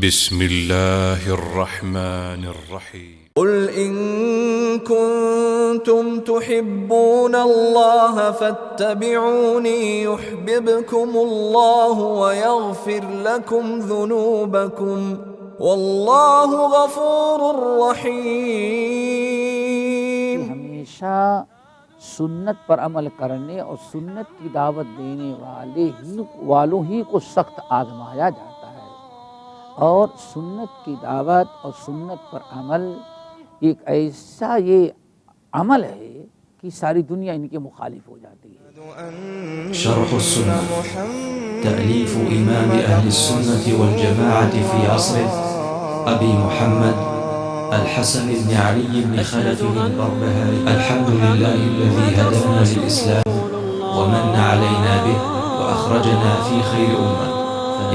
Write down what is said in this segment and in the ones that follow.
بسم الله الرحمن الرحيم قل إن كنتم تحبون الله فاتبعوني يحببكم الله ويغفر لكم ذنوبكم والله غفور رحيم۔ ہمیشہ سنت پر عمل کرنے اور سنت کی دعوت دینے والوں ہی کو سخت آزمایا جاتا ہے، اور سنت کی دعوت اور سنت پر عمل ایک ایسا یہ عمل ہے کہ ساری دنیا ان کے مخالف ہو جاتی ہے۔ شرح السنة تأليف إمام أهل السنة والجماعة في عصره أبي محمد الحسن بن علي بن خلف البربهاري. الحمد لله الذي هدانا للإسلام ومن علينا به وأخرجنا في خير أمة.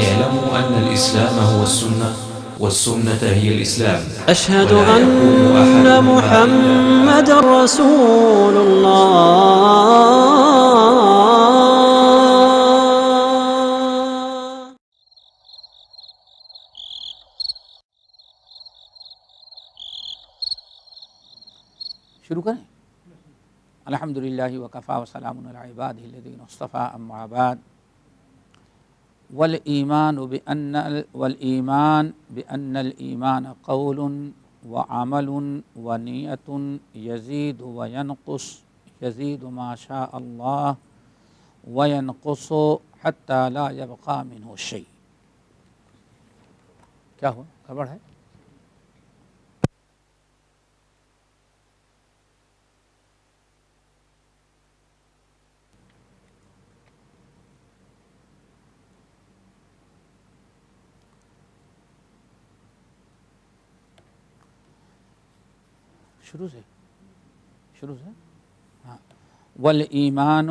اعلموا أن الإسلام هو السنة والسنة هي الإسلام. أشهد أن محمد رسول الله. شروع کریں۔ الحمدللہ وکفا وسلام علی عبادہ الذین اصطفى، اما بعد۔ والایمان بأن الایمان قول وعمل ونیۃ یزید وینقص، یزید ما شاء اللہ وینقص حتی لا یبقى منہ شیء۔ کیا ہوا؟ گڑبڑ ہے؟ شروع سے ہاں۔ والایمان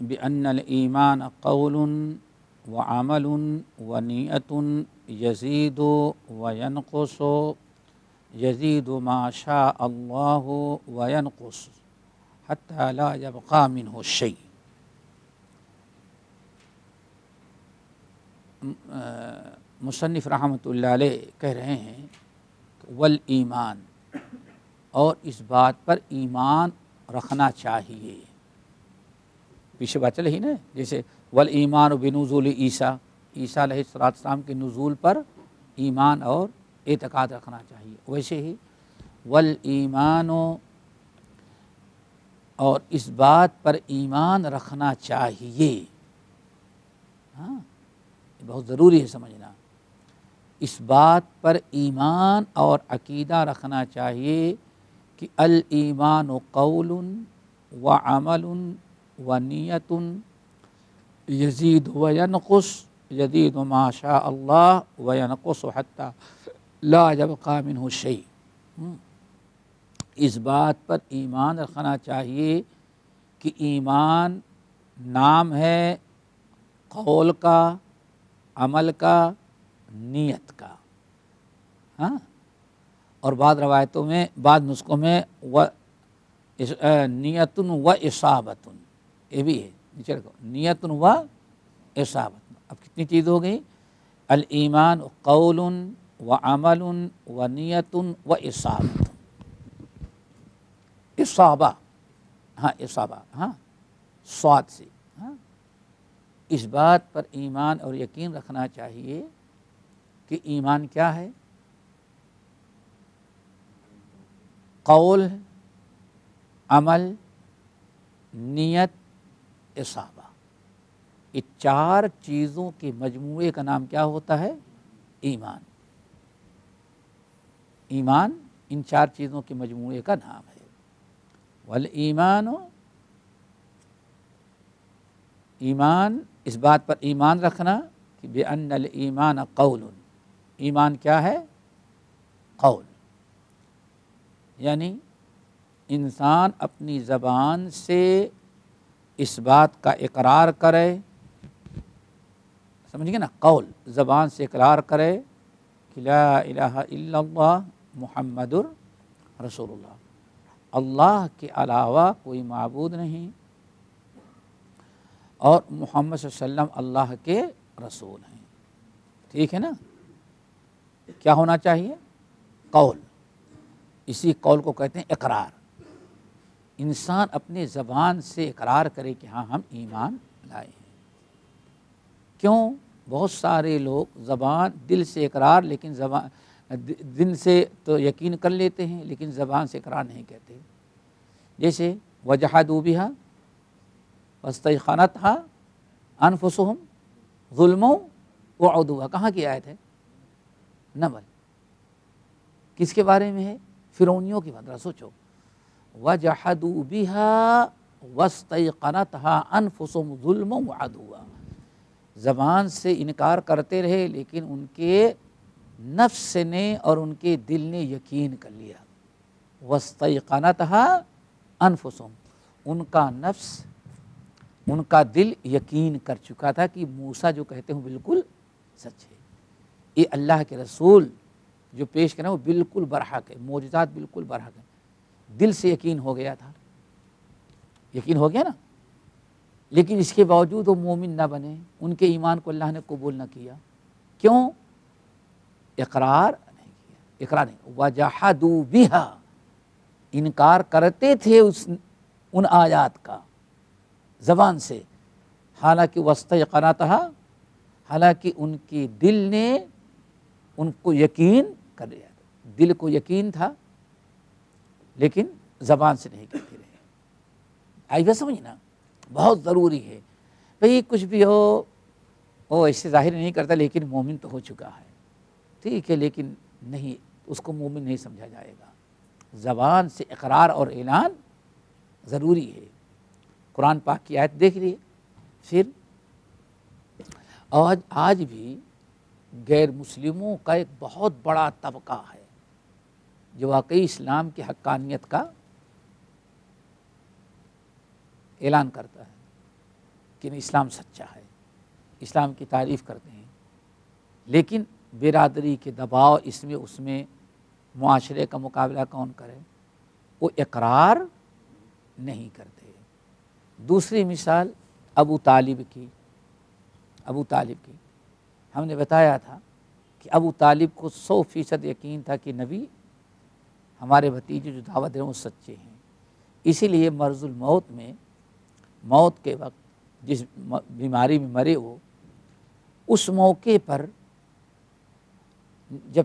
بأن الایمان قول وعمل ونیۃ یزید وینقص، یزید ما شاء اللہ وینقص حتی لا یبقى منہ شیء۔ مصنف رحمۃ اللہ علیہ کہہ رہے ہیں والایمان، اور اس بات پر ایمان رکھنا چاہیے۔ پیچھے بات چلے ہی نا، جیسے والایمان بنزول عیسیٰ، عیسیٰ علیہ السلام کے نزول پر ایمان اور اعتقاد رکھنا چاہیے، ویسے ہی والایمان، اور اس بات پر ایمان رکھنا چاہیے۔ ہاں، یہ بہت ضروری ہے سمجھنا۔ اس بات پر ایمان اور عقیدہ رکھنا چاہیے کہ الایمان قول وعمل ونیۃ یزید وینقص، یزید ما شاء اللہ وینقص حتی لا یبقى منہ شیء۔ اس بات پر ایمان رکھنا چاہیے کہ ایمان نام ہے قول کا، عمل کا، نیت کا۔ ہاں، اور بعض روایتوں میں، بعض نسخوں میں نیت و اصابت، یہ بھی ہے، نیچے رکھو، نیت و اصابت۔ اب کتنی چیز ہو گئی؟ الایمان قول وعمل ونیۃ و اصابت۔ اصابہ، ہاں اصابہ، ہاں صاد سے۔ ہاں، اس بات پر ایمان اور یقین رکھنا چاہیے کہ ایمان کیا ہے؟ قول، عمل، نیت، اصابہ۔ یہ چار چیزوں کے مجموعے کا نام کیا ہوتا ہے؟ ایمان۔ ایمان ان چار چیزوں کے مجموعے کا نام ہے۔ والایمان، ایمان، اس بات پر ایمان رکھنا کہ بأن الایمان قول، ایمان کیا ہے؟ قول، یعنی انسان اپنی زبان سے اس بات کا اقرار کرے، سمجھ گئے نا، قول، زبان سے اقرار کرے کہ لا الہ الا اللہ محمد رسول اللہ، اللہ کے علاوہ کوئی معبود نہیں، اور محمد صلی اللہ علیہ وسلم اللہ کے رسول ہیں۔ ٹھیک ہے نا؟ کیا ہونا چاہیے؟ قول. اسی قول کو کہتے ہیں اقرار. انسان اپنے زبان سے اقرار کرے کہ ہاں ہم ایمان لائے ہیں. کیوں؟ بہت سارے لوگ زبان دل سے اقرار، لیکن زبان دل سے تو یقین کر لیتے ہیں لیکن زبان سے اقرار نہیں کہتے. جیسے وجحدوا بها واستيقنتها انفسهم ظلما وعدوا. کہاں کی آیت ہے؟ نمل. کس کے بارے میں ہے؟ فرعونیوں کی بات. سوچو، وجحدوا بها واستيقنتها انفسهم ظلما وعدوا. زبان سے انکار کرتے رہے لیکن ان کے نفس نے اور ان کے دل نے یقین کر لیا. واستيقنتها انفسهم، ان کا نفس ان کا دل یقین کر چکا تھا کہ موسیٰ جو کہتے ہیں بالکل سچ ہے. یہ اللہ کے رسول جو پیش کرنا وہ بالکل برحق ہے، معجزات بالکل برحق ہے. دل سے یقین ہو گیا تھا، یقین ہو گیا نا. لیکن اس کے باوجود وہ مومن نہ بنے، ان کے ایمان کو اللہ نے قبول نہ کیا. کیوں؟ اقرار نہیں کیا. اقرار نہیں. وجحدوا بها، انکار کرتے تھے ان آیات کا زبان سے. حالانکہ واستيقنتها، حالانکہ ان کے دل نے ان کو یقین کر لیا. دل کو یقین تھا لیکن زبان سے نہیں کہتے رہے. آئی بات سمجھ نا؟ بہت ضروری ہے. بھئی کچھ بھی ہو وہ ایسے ظاہر نہیں کرتا لیکن مومن تو ہو چکا ہے، ٹھیک ہے، لیکن نہیں، اس کو مومن نہیں سمجھا جائے گا. زبان سے اقرار اور اعلان ضروری ہے. قرآن پاک کی آیت دیکھ لیے. پھر آج بھی غیر مسلموں کا ایک بہت بڑا طبقہ ہے جو واقعی اسلام کی حقانیت کا اعلان کرتا ہے کہ اسلام سچا ہے، اسلام کی تعریف کرتے ہیں، لیکن برادری کے دباؤ اس میں معاشرے کا مقابلہ کون کرے؟ وہ اقرار نہیں کرتے. دوسری مثال ابو طالب کی. ہم نے بتایا تھا کہ ابو طالب کو 100% یقین تھا کہ نبی ہمارے بھتیجے جو دعوت دے رہے ہیں وہ سچے ہیں. اسی لیے مرض الموت میں، موت کے وقت جس بیماری میں مرے وہ، اس موقع پر جب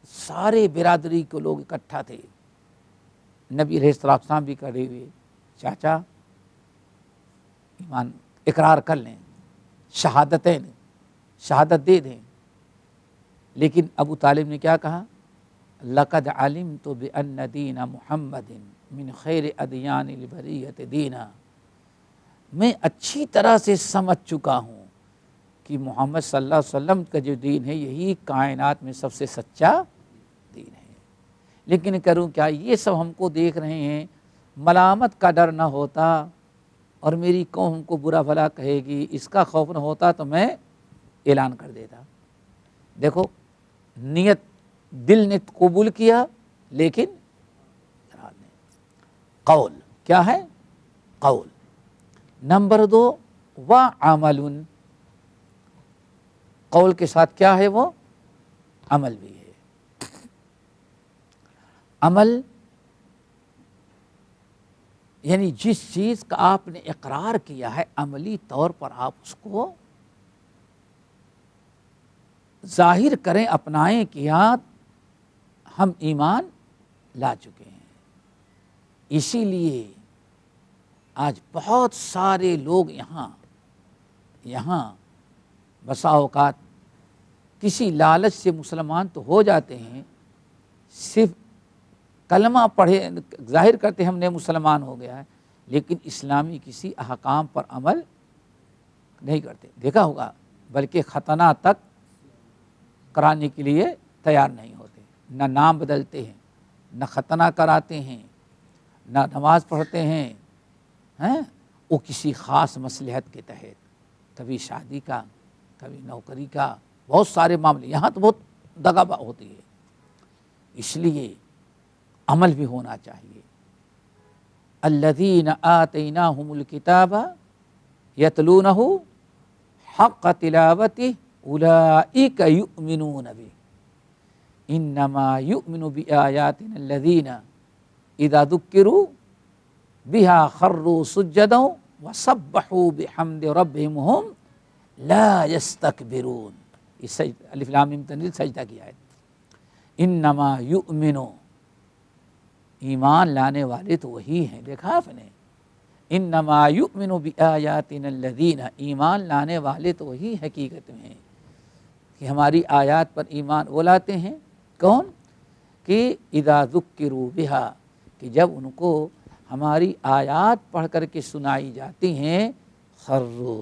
سارے برادری کے لوگ اکٹھا تھے، نبی علیہ السلام بھی کھڑے ہوئے، چاچا ایمان اقرار کر لیں، شہادت دے دیں. لیکن ابو طالب نے کیا کہا؟ لقد علمت بأن دین محمد من خیر ادیان البریۃ دینا. میں اچھی طرح سے سمجھ چکا ہوں کہ محمد صلی اللہ علیہ وسلم کا جو دین ہے یہی کائنات میں سب سے سچا دین ہے. لیکن کروں کیا؟ یہ سب ہم کو دیکھ رہے ہیں، ملامت کا ڈر نہ ہوتا اور میری قوم کو برا بھلا کہے گی اس کا خوف نہ ہوتا تو میں اعلان کر دیتا. دیکھو، نیت دل نے قبول کیا لیکن اراد نہیں. قول کیا ہے؟ قول. نمبر 2 وعمل. قول کے ساتھ کیا ہے؟ وہ عمل بھی ہے. عمل یعنی جس چیز کا آپ نے اقرار کیا ہے عملی طور پر آپ اس کو ظاہر کریں، اپنائیں کہ ہاں ہم ایمان لا چکے ہیں. اسی لیے آج بہت سارے لوگ یہاں بسا اوقات کسی لالچ سے مسلمان تو ہو جاتے ہیں، صرف کلمہ پڑھے ظاہر کرتے ہم نے مسلمان ہو گیا ہے، لیکن اسلامی کسی احکام پر عمل نہیں کرتے. دیکھا ہوگا بلکہ ختنہ تک کرانے کے لیے تیار نہیں ہوتے، نہ نام بدلتے ہیں، نہ ختنہ کراتے ہیں، نہ نماز پڑھتے ہیں. وہ کسی خاص مصلحت کے تحت، کبھی شادی کا، کبھی نوکری کا، بہت سارے معاملے. یہاں تو بہت دغا ہوتی ہے. اس لیے عمل بھی ہونا چاہیے. الذین آتیناہم الکتاب یتلونہ حق تلاوتہ اولئک یؤمنون بہ. انما یؤمن بآیاتنا الذین اذا ذکروا بها خروا سجدا وسبحوا بحمد ربهم هم لا یستکبرون. اس الف لام میم تنزیل سجدہ کی آیت. انما یؤمن، ایمان لانے والے تو وہی ہیں. دیکھا آپ نے، انما یؤمن بآیاتنا الذین، ایمان لانے والے تو وہی حقیقت میں ہیں کہ ہماری آیات پر ایمان وہ لاتے ہیں. کون؟ کہ اذا ذکروا بہا، کہ جب ان کو ہماری آیات پڑھ کر کے سنائی جاتی ہیں، خروا،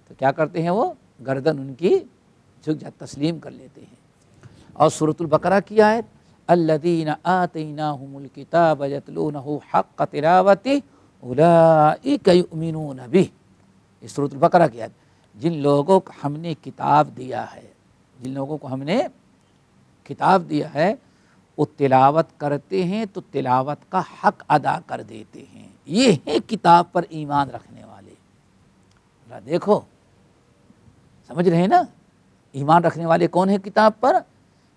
تو کیا کرتے ہیں وہ؟ گردن ان کی جھک جا تسلیم کر لیتے ہیں. اور سورۃ البقرہ کی آیت الذین آتیناہم الکتاب یتلونہ حق تلاوتہ اولئک یؤمنون بہ. یہ سورۃ البقرہ کی آیت. جن لوگوں کو ہم نے کتاب دیا ہے، جن لوگوں کو ہم نے کتاب دیا ہے، وہ تلاوت کرتے ہیں تو تلاوت کا حق ادا کر دیتے ہیں. یہ ہے کتاب پر ایمان رکھنے والے. دیکھو، سمجھ رہے ہیں نا؟ ایمان رکھنے والے کون ہیں کتاب پر؟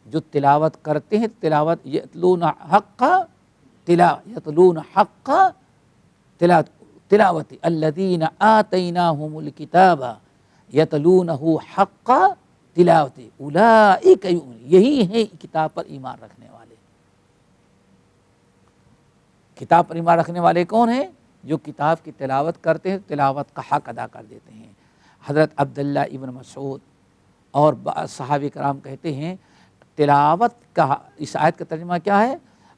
جو تلاوت کرتے ہیں. تلاوت یتلون حق یتلون حق تلاوت الذین آتیناہم الکتاب یتلونہ حق تلاوت اولئک یؤمنون. یہی ہے کتاب پر ایمان رکھنے والے. کتاب پر ایمان رکھنے والے کون ہیں؟ جو کتاب کی تلاوت کرتے ہیں، تلاوت کا حق ادا کر دیتے ہیں. حضرت عبداللہ ابن مسعود اور صحابہ کرام کہتے ہیں تلاوت کا، اس آیت کا ترجمہ کیا ہے؟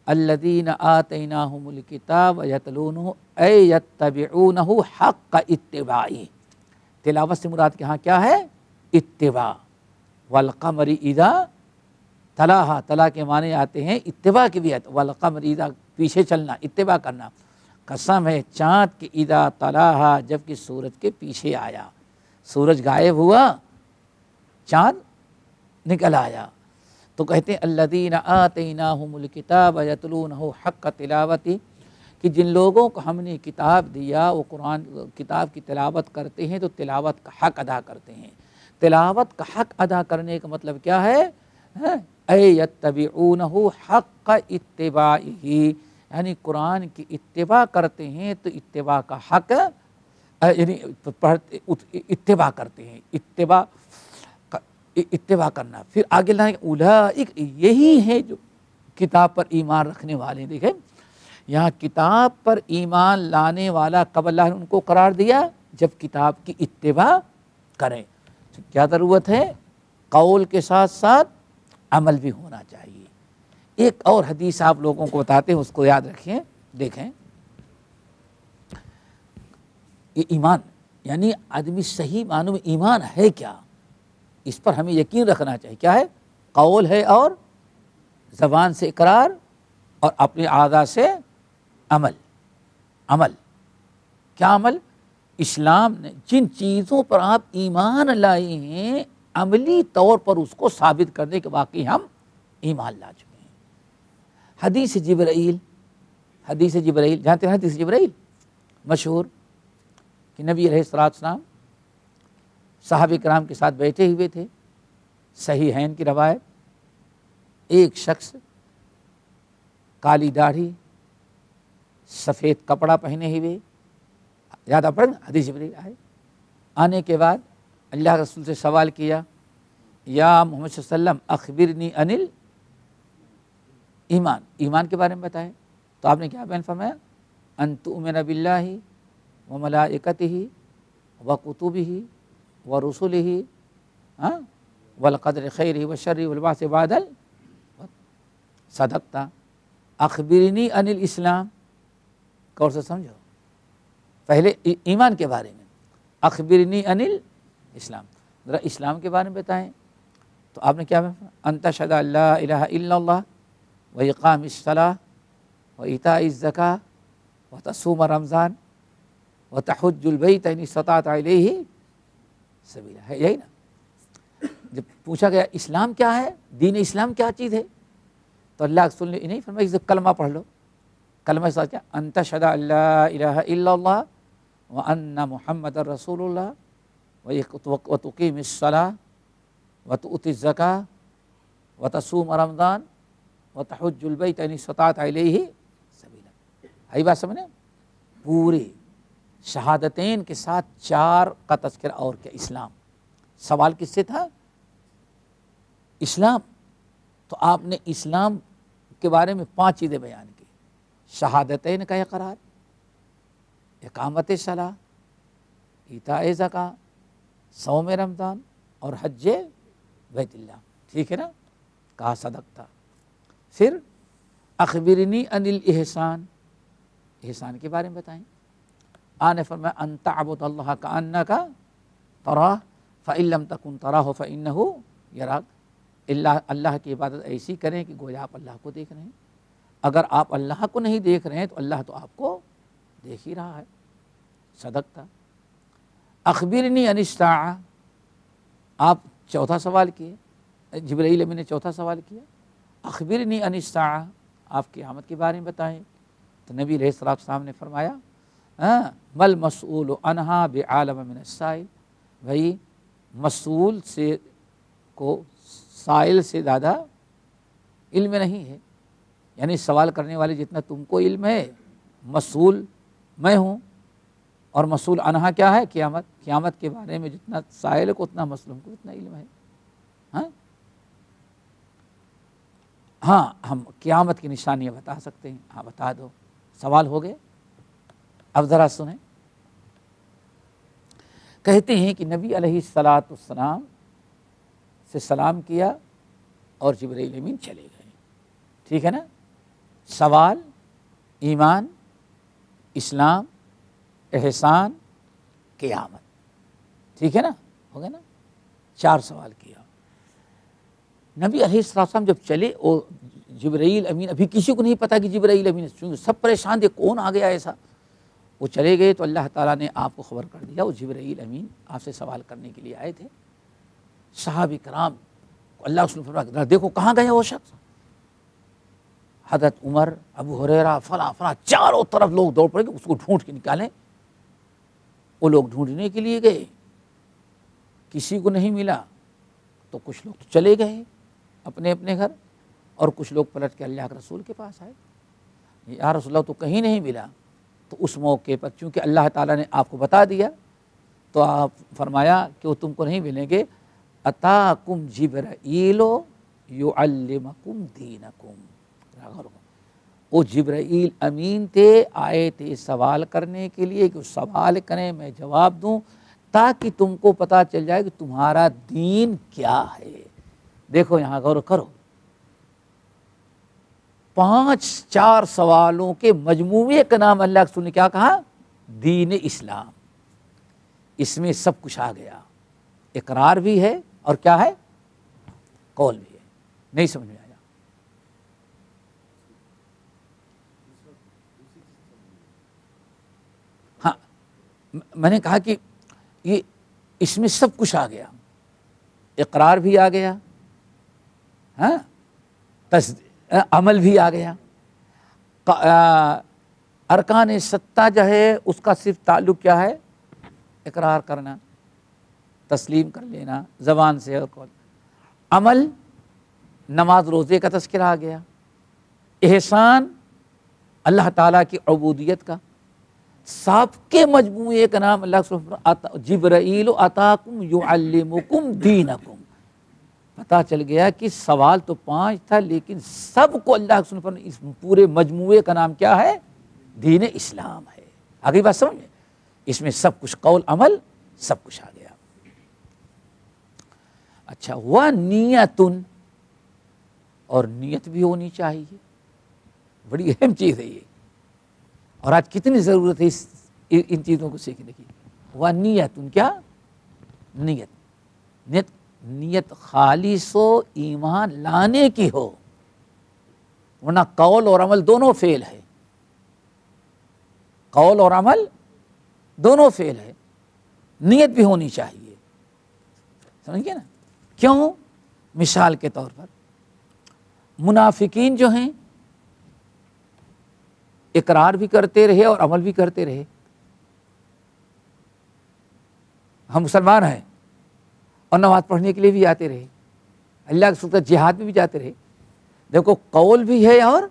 الذین آتیناہم الکتاب یتلونہ اے یتبعونہ حق اتباعہ. تلاوت سے مراد یہاں کیا ہے؟ اتباع. والقمر اذا تلاہا، تلا کے معنی آتے ہیں اتباع کی بھی آیت. والقمر اذا، پیچھے چلنا، اتباع کرنا. قسم ہے چاند کے اذا تلاہا، جب کہ سورج کے پیچھے آیا. سورج غائب ہوا، چاند نکل آیا. تو کہتے ہیں الذین آتیناہم الکتاب یتلونہ حق تلاوتہ، کہ جن لوگوں کو ہم نے کتاب دیا وہ قرآن کتاب کی تلاوت کرتے ہیں تو تلاوت کا حق ادا کرتے ہیں. تلاوت کا حق ادا کرنے کا مطلب کیا ہے؟ اے یتبعونہ حق اتباعہ، یعنی قرآن کی اتباع کرتے ہیں تو اتباع کا حق، یعنی اتباع کرتے ہیں. اتباع کرنا. پھر آگے لانے اولئک، یہی ہے جو کتاب پر ایمان رکھنے والے. دیکھیں یہاں کتاب پر ایمان لانے والا کب اللہ نے ان کو قرار دیا؟ جب کتاب کی اتباع کریں. کیا ضرورت ہے؟ قول کے ساتھ ساتھ عمل بھی ہونا چاہیے. ایک اور حدیث آپ لوگوں کو بتاتے ہیں، اس کو یاد رکھیں. دیکھیں یہ ایمان، یعنی آدمی صحیح معنوں میں ایمان ہے کیا، اس پر ہمیں یقین رکھنا چاہیے. کیا ہے؟ قول ہے اور زبان سے اقرار اور اپنے اعضاء سے عمل. عمل کیا عمل؟ اسلام نے جن چیزوں پر آپ ایمان لائے ہیں عملی طور پر اس کو ثابت کرنے کے واقعی ہم ایمان لا چکے ہیں. حدیث جبرائیل جانتے ہیں؟ حدیث جبرائیل مشہور کہ نبی علیہ السلام صحابہ کرام کے ساتھ بیٹھے ہوئے تھے. صحیحین کی روایت، ایک شخص کالی داڑھی سفید کپڑا پہنے ہوئے، یاد آپ پڑھیں حدیث جبرائیل آئے. آنے کے بعد اللہ رسول سے سوال کیا، یا محمد صلی اللہ علیہ وسلم اخبرنی عن ایمان، ایمان کے بارے میں بتائیں. تو آپ نے کیا بیان فرمایا؟ ان تؤمن باللہ وملائکتہ وکتبہ ورسلہ والقدر خیرہ وشرہ والبعث بعد صدقتا. اخبرنی عن الاسلام، غور سے سمجھو، پہلے ایمان کے بارے میں اخبرنی عن الاسلام، ذرا اسلام کے بارے میں بتائیں. تو آپ نے کیا ان تشہد ان لا الہ الا اللہ واقام الصلاۃ وایتاء الزکاۃ وتصوم رمضان وتحج البیت ان استطعت الیہ سبیلا. ہے یہی نا؟ جب پوچھا گیا اسلام کیا ہے، دین اسلام کیا چیز ہے، تو اللہ رسول نے نہیں فرمایا کہ کلمہ پڑھ لو. کلمہ سے کیا؟ ان تشہد ان لا الہ الا اللہ وان محمد رسول اللہ وتقیم الصلاۃ وتؤتی الزکاۃ وتصوم رمضان وتحج البیت ان استطعت الیہ سبیلا. آئی بات سمجھے؟ پورے شہادتین کے ساتھ 4 کا تذکرہ. اور کیا؟ اسلام. سوال کس سے تھا؟ اسلام. تو آپ نے اسلام کے بارے میں 5 چیزیں بیان کی. شہادتین کا اقرار، اقامت صلاح، ایتاء زکوٰۃ، صوم رمضان اور حج بیت اللہ. ٹھیک ہے نا؟ کہا صدقتا. پھر اخبرنی عن الاحسان، احسان کے بارے میں بتائیں. آنے فرمایا ان تعبد اللہ کأنک تراہ فإن لم تکن تراہ فإنہ یراک. اللہ کی عبادت ایسی کریں کہ گویا آپ اللہ کو دیکھ رہے ہیں. اگر آپ اللہ کو نہیں دیکھ رہے ہیں تو اللہ تو آپ کو دیکھ ہی رہا ہے. صدقتا. اخبرنی عن الساعہ، آپ 4تھا سوال کیے. جبرائیل امین نے 4تھا سوال کیا. اخبرنی عن الساعہ، آپ قیامت کے بارے میں بتائیں. تو نبی علیہ السلام نے فرمایا مل مسئول عنہا بعالم من السائل. بھائی مسئول سے کو سائل سے زیادہ علم نہیں ہے. یعنی سوال کرنے والے جتنا تم کو علم ہے مسئول میں ہوں. اور مسئول عنہا کیا ہے؟ قیامت. قیامت کے بارے میں جتنا سائل کو اتنا مسئول کو اتنا علم ہے. ہاں ہم قیامت کی نشانیاں بتا سکتے ہیں. ہاں بتا دو. سوال ہو گئے. اب ذرا سنیں. کہتے ہیں کہ نبی علیہ السلام سے سلام کیا اور جبرائیل امین چلے گئے. ٹھیک ہے نا؟ سوال، ایمان، اسلام، احسان، قیامت. ٹھیک ہے نا؟ ہو گیا نا؟ 4 سوال کیا. نبی علیہ السلام جب چلے اور جبرائیل امین، ابھی کسی کو نہیں پتا کہ جبرائیل امین، چونکہ سب پریشان تھے کون آ گیا ایسا. وہ چلے گئے تو اللہ تعالیٰ نے آپ کو خبر کر دیا وہ جبرائیل امین آپ سے سوال کرنے کے لیے آئے تھے. صحابہ کرام اللہ اس نے فرمایا دیکھو کہاں گیا وہ شخص. حضرت عمر، ابو ہریرہ، فلاں فلاں چاروں طرف لوگ دوڑ پڑے کہ اس کو ڈھونڈ کے نکالیں. وہ لوگ ڈھونڈنے کے لیے گئے، کسی کو نہیں ملا. تو کچھ لوگ تو چلے گئے اپنے اپنے گھر اور کچھ لوگ پلٹ کے اللہ کے رسول کے پاس آئے. یا رسول اللہ تو کہیں نہیں ملا. تو اس موقع پر چونکہ اللہ تعالیٰ نے آپ کو بتا دیا تو آپ فرمایا کہ وہ تم کو نہیں ملیں گے. اتاکم جبرائیل یعلمکم دینکم. وہ جبرائیل امین تھے، آئے تھے سوال کرنے کے لیے کہ سوال کریں میں جواب دوں تاکہ تم کو پتہ چل جائے کہ تمہارا دین کیا ہے. دیکھو یہاں غور کرو. 4 سوالوں کے مجموعے کا نام اللہ کے رسول نے کیا کہا؟ دین اسلام. اس میں سب کچھ آ گیا. اقرار بھی ہے اور کیا ہے؟ قول بھی ہے. نہیں سمجھ میں آیا؟ ہاں میں نے کہا کہ یہ اس میں سب کچھ آ گیا. اقرار بھی آ گیا، ہاں عمل بھی آ گیا. ارکان 7 جو ہے اس کا صرف تعلق کیا ہے؟ اقرار کرنا، تسلیم کر لینا زبان سے اور قول. عمل نماز روزے کا تذکرہ آ گیا. احسان اللہ تعالیٰ کی عبودیت کا. سب کے مجموعے کا نام اللہ جبرائیل اتاکم یعلمکم دینکم. پتہ چل گیا کہ سوال تو 5 تھا لیکن سب کو اللہ کے رسول نے اس پورے مجموعے کا نام کیا ہے؟ دین اسلام ہے. آگے بات سمجھ میں؟ اس میں سب کچھ قول عمل سب کچھ آ گیا. اچھا وَنِیَّةٌ، اور نیت بھی ہونی چاہیے. بڑی اہم چیز ہے یہ اور آج کتنی ضرورت ہے ان چیزوں کو سیکھنے کی. وَنِیَّةٌ کیا؟ نیت. نیت خالص و ایمان لانے کی ہو، ورنہ قول اور عمل دونوں فیل ہے. قول اور عمل دونوں فیل ہے. نیت بھی ہونی چاہیے. سمجھ گئے نا؟ کیوں؟ مثال کے طور پر منافقین جو ہیں اقرار بھی کرتے رہے اور عمل بھی کرتے رہے. ہم مسلمان ہیں اور نماز پڑھنے کے لیے بھی آتے رہے، اللہ کے رسول کا جہاد میں بھی جاتے رہے. دیکھو قول بھی ہے اور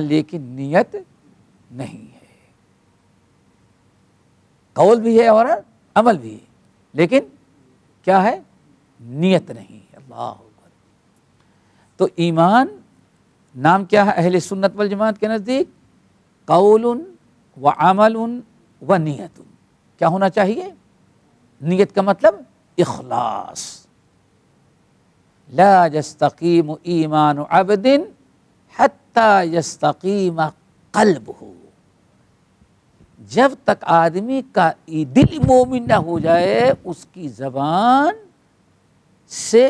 لیکن نیت نہیں ہے. قول بھی ہے اور عمل بھی ہے لیکن کیا ہے؟ نیت نہیں. اللہ اکبر. تو ایمان نام کیا ہے اہل سنت والجماعت کے نزدیک؟ قول و عمل و نیت. کیا ہونا چاہیے؟ نیت کا مطلب اخلاص. لا یستقیم ایمان عبد حتی یستقیم قلبہ. جب تک آدمی کا دل مومن نہ ہو جائے اس کی زبان سے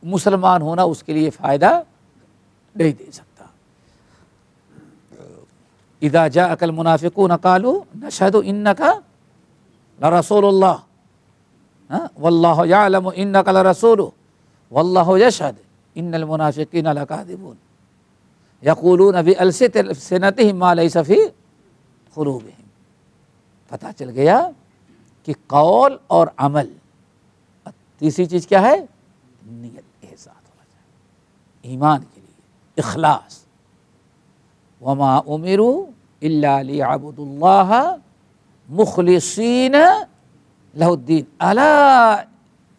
مسلمان ہونا اس کے لیے فائدہ نہیں دے سکتا. اذا جاءک المنافقون قالوا نشهد انک لرسول اللہ واللہ یعلم انک لرسول واللہ یشہد ان المنافقین لکاذبون یقولون بألسنتہم ما لیس فی قلوبہم. پتہ چل گیا کہ قول اور عمل. تیسری چیز کیا ہے؟ نیت کے ساتھ ہونا چاہیے ایمان کے لیے اخلاص. وما امروا الا لیعبدوا اللہ مخلصین لہ الدین الا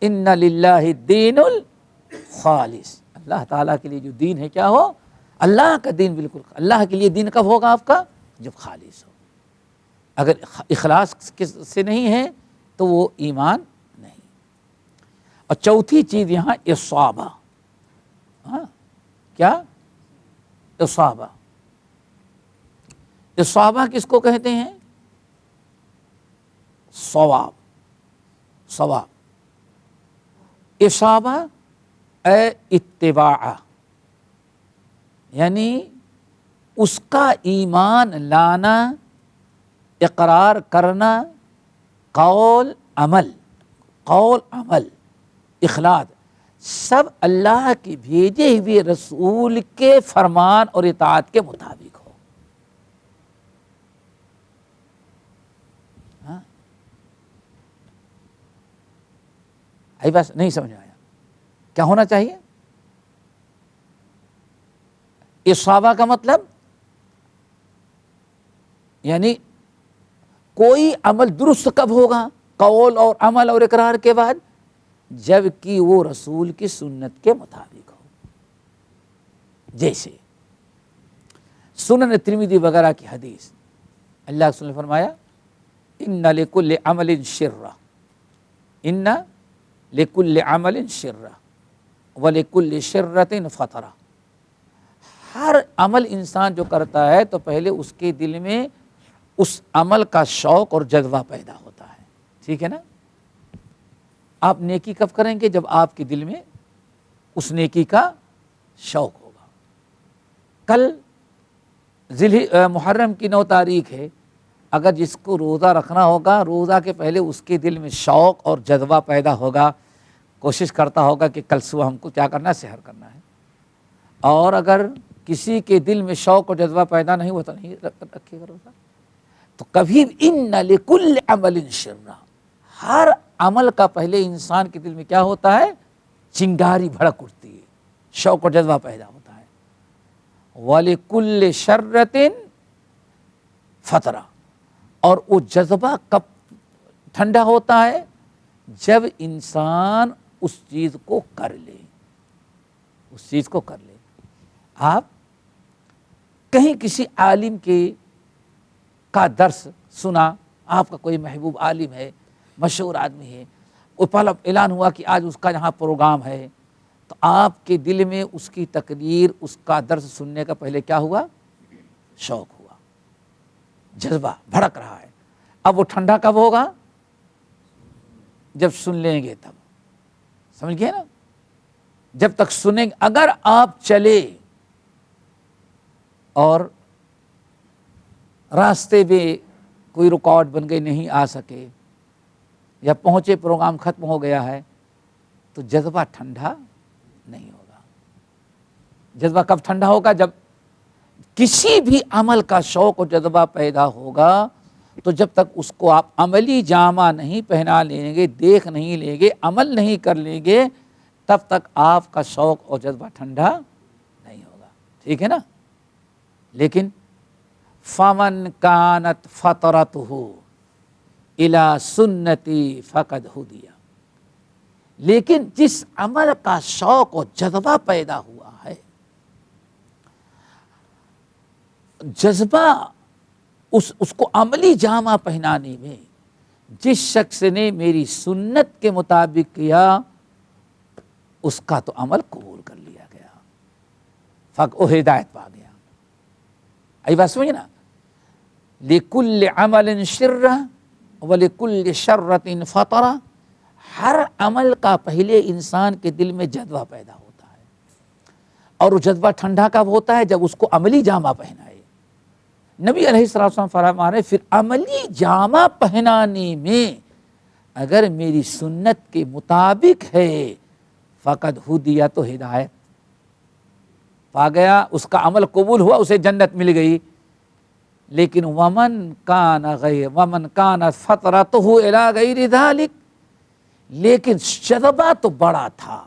ان للہ الدین الخالص. اللہ تعالیٰ کے لیے جو دین ہے کیا ہو؟ اللہ کا دین. بالکل اللہ کے لیے دین کب ہوگا آپ کا؟ جب خالص ہو. اگر اخلاص سے نہیں ہے تو وہ ایمان نہیں. اور چوتھی چیز یہاں اصابہ. کیا؟ اصابہ. اصابہ کس کو کہتے ہیں؟ صواب. صواب. اصابہ اے اتباع یعنی اس کا ایمان لانا، اقرار کرنا، قول عمل اخلاص سب اللہ کے بھیجے ہوئے رسول کے فرمان اور اطاعت کے مطابق ہو. بس نہیں سمجھ آیا کیا ہونا چاہیے؟ اصابہ کا مطلب یعنی کوئی عمل درست کب ہوگا؟ قول اور عمل اور اقرار کے بعد جب کہ وہ رسول کی سنت کے مطابق ہو. جیسے سنن ترمذی وغیرہ کی حدیث اللہ کے رسول نے فرمایا ان لکل عمل شرہ ان لکل عمل شرہ ولکل شرۃ فطرہ. ہر عمل انسان جو کرتا ہے تو پہلے اس کے دل میں اس عمل کا شوق اور جذبہ پیدا ہوتا ہے. ٹھیک ہے نا؟ آپ نیکی کب کریں گے؟ جب آپ کے دل میں اس نیکی کا شوق ہوگا. کل محرم کی 9 تاریخ ہے. اگر جس کو روزہ رکھنا ہوگا روزہ کے پہلے اس کے دل میں شوق اور جذبہ پیدا ہوگا، کوشش کرتا ہوگا کہ کل صبح ہم کو کیا کرنا ہے؟ سحر کرنا ہے. اور اگر کسی کے دل میں شوق اور جذبہ پیدا نہیں ہوتا نہیں رکھے گا روزہ. تو کبھی ان لکل عمل شرہ ہر عمل کا پہلے انسان کے دل میں کیا ہوتا ہے؟ چنگاری بھڑک اٹھتی ہے، شوق اور جذبہ پیدا ہوتا ہے. وَلِكُلِّ شَرَّةٍ فَطْرَةٌ اور وہ جذبہ کب ٹھنڈا ہوتا ہے؟ جب انسان اس چیز کو کر لے. اس چیز کو کر لے. آپ کہیں کسی عالم کا درس سنا، آپ کا کوئی محبوب عالم ہے، مشہور آدمی ہے، وہ پہلا اعلان ہوا کہ آج اس کا یہاں پروگرام ہے، تو آپ کے دل میں اس کی تقریر، اس کا درس سننے کا پہلے کیا ہوا؟ شوق ہوا، جذبہ بھڑک رہا ہے. اب وہ ٹھنڈا کب ہوگا؟ جب سن لیں گے تب. سمجھ گئے نا؟ جب تک سنیں گے. اگر آپ چلے اور راستے میں کوئی رکاوٹ بن گئی، نہیں آ سکے، یا پہنچے پروگرام ختم ہو گیا ہے، تو جذبہ ٹھنڈا نہیں ہوگا. جذبہ کب ٹھنڈا ہوگا؟ جب کسی بھی عمل کا شوق و جذبہ پیدا ہوگا تو جب تک اس کو آپ عملی جامہ نہیں پہنا لیں گے، دیکھ نہیں لیں گے، عمل نہیں کر لیں گے، تب تک آپ کا شوق اور جذبہ ٹھنڈا نہیں ہوگا، ٹھیک ہے نا؟ لیکن فمن کانت فطرتہ الی سنتی فقد ہدی، لیکن جس عمل کا شوق و جذبہ پیدا ہوا ہے، جذبہ اس کو عملی جامہ پہنانے میں جس شخص نے میری سنت کے مطابق کیا اس کا تو عمل قبول کر لیا گیا، وہ ہدایت پا گیا۔ ای بات سمجھے نا؟ لِكُلِّ عَمَلٍ شِرَّةٍ وَلِكُلِّ شَرَّةٍ فَطَرَةٍ، ہر عمل کا پہلے انسان کے دل میں جذبہ پیدا ہوتا ہے، اور وہ جذبہ ٹھنڈا کب ہوتا ہے؟ جب اس کو عملی جامہ پہنائے۔ نبی علیہ السلام فرما رہے پھر عملی جامہ پہنانے میں اگر میری سنت کے مطابق ہے فقد ہدیہ، تو ہدایت پا گیا، اس کا عمل قبول ہوا، اسے جنت مل گئی۔ لیکن ومن کان فطرتہ الی غیر ذلک، لیکن جذبہ تو بڑا تھا،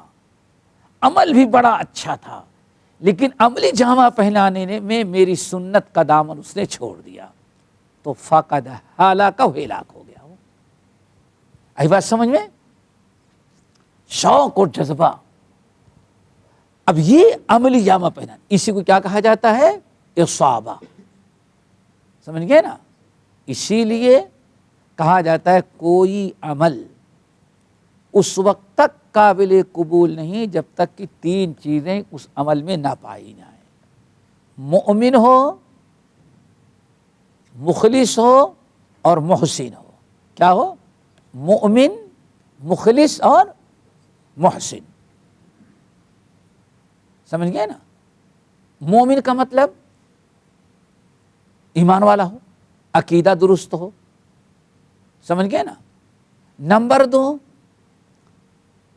عمل بھی بڑا اچھا تھا، لیکن عملی جامہ پہنانے میں میری سنت کا دامن اس نے چھوڑ دیا، تو فقد ہلاک، ہلاک ہو گیا۔ وہ آئی بات سمجھ میں؟ شوق اور جذبہ، اب یہ عملی جامہ پہنا، اسی کو کیا کہا جاتا ہے؟ اصابہ، سمجھ گئے نا؟ اسی لیے کہا جاتا ہے کوئی عمل اس وقت تک قابل قبول نہیں جب تک کہ تین چیزیں اس عمل میں نہ پائی جائیں، مومن ہو، مخلص ہو اور محسن ہو۔ کیا ہو؟ مومن، مخلص اور محسن، سمجھ گئے نا؟ مومن کا مطلب ایمان والا ہو، عقیدہ درست ہو، سمجھ گئے نا؟ نمبر 2،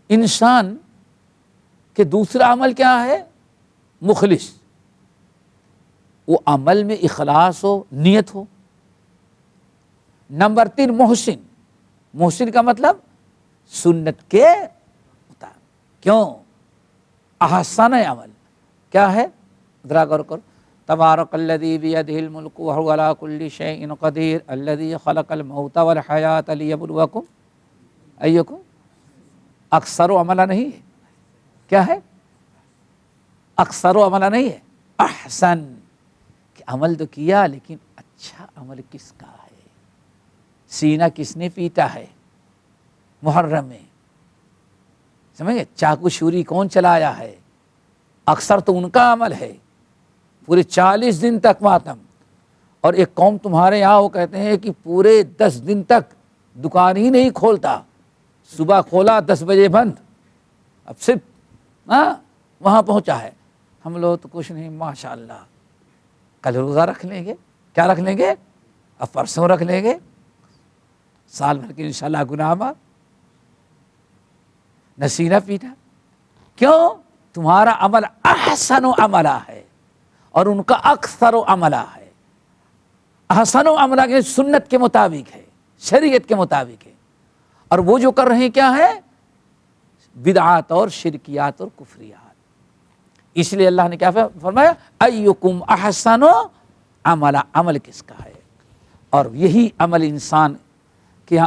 انسان کے دوسرا عمل کیا ہے؟ مخلص، وہ عمل میں اخلاص ہو، نیت ہو۔ نمبر 3، محسن، محسن کا مطلب سنت کے مطابق۔ کیوں؟ احسن عمل کیا ہے؟ ذرا غور کرو، تبارک الذی بیدہ الملک وہو علی کل شیء قدیر الذی خلق الموت والحیاۃ لیبلوکم ایکم اکثر و عملہ نہیں ہے، کیا ہے؟ اکثر و عملہ نہیں ہے، احسن، کہ عمل تو کیا لیکن اچھا عمل کس کا ہے؟ سینہ کس نے پیٹا ہے محرم میں؟ سمجھے؟ چاقو چھری کون چلایا ہے؟ اکثر تو ان کا عمل ہے، پورے 40 دن تک ماتم، اور ایک قوم تمہارے یہاں وہ کہتے ہیں کہ پورے 10 دن تک دکان ہی نہیں کھولتا، صبح کھولا 10 بجے بند، اب صرف وہاں پہنچا ہے۔ ہم لوگ تو کچھ نہیں، ماشاءاللہ کل روزہ رکھ لیں گے، کیا رکھ لیں گے؟ اب پرسوں رکھ لیں گے، سال بھر کے انشاءاللہ گناہ معاف، نسینہ پیٹا۔ کیوں؟ تمہارا عمل احسن و عملہ ہے اور ان کا اکثر و عملہ ہے۔ احسن و عملہ کے سنت کے مطابق ہے، شریعت کے مطابق ہے، اور وہ جو کر رہے ہیں کیا ہے؟ بدعات اور شرکیات اور کفریات۔ اس لیے اللہ نے کیا فرمایا؟ ایکم احسن و عملہ، عمل کس کا ہے؟ اور یہی عمل انسان کے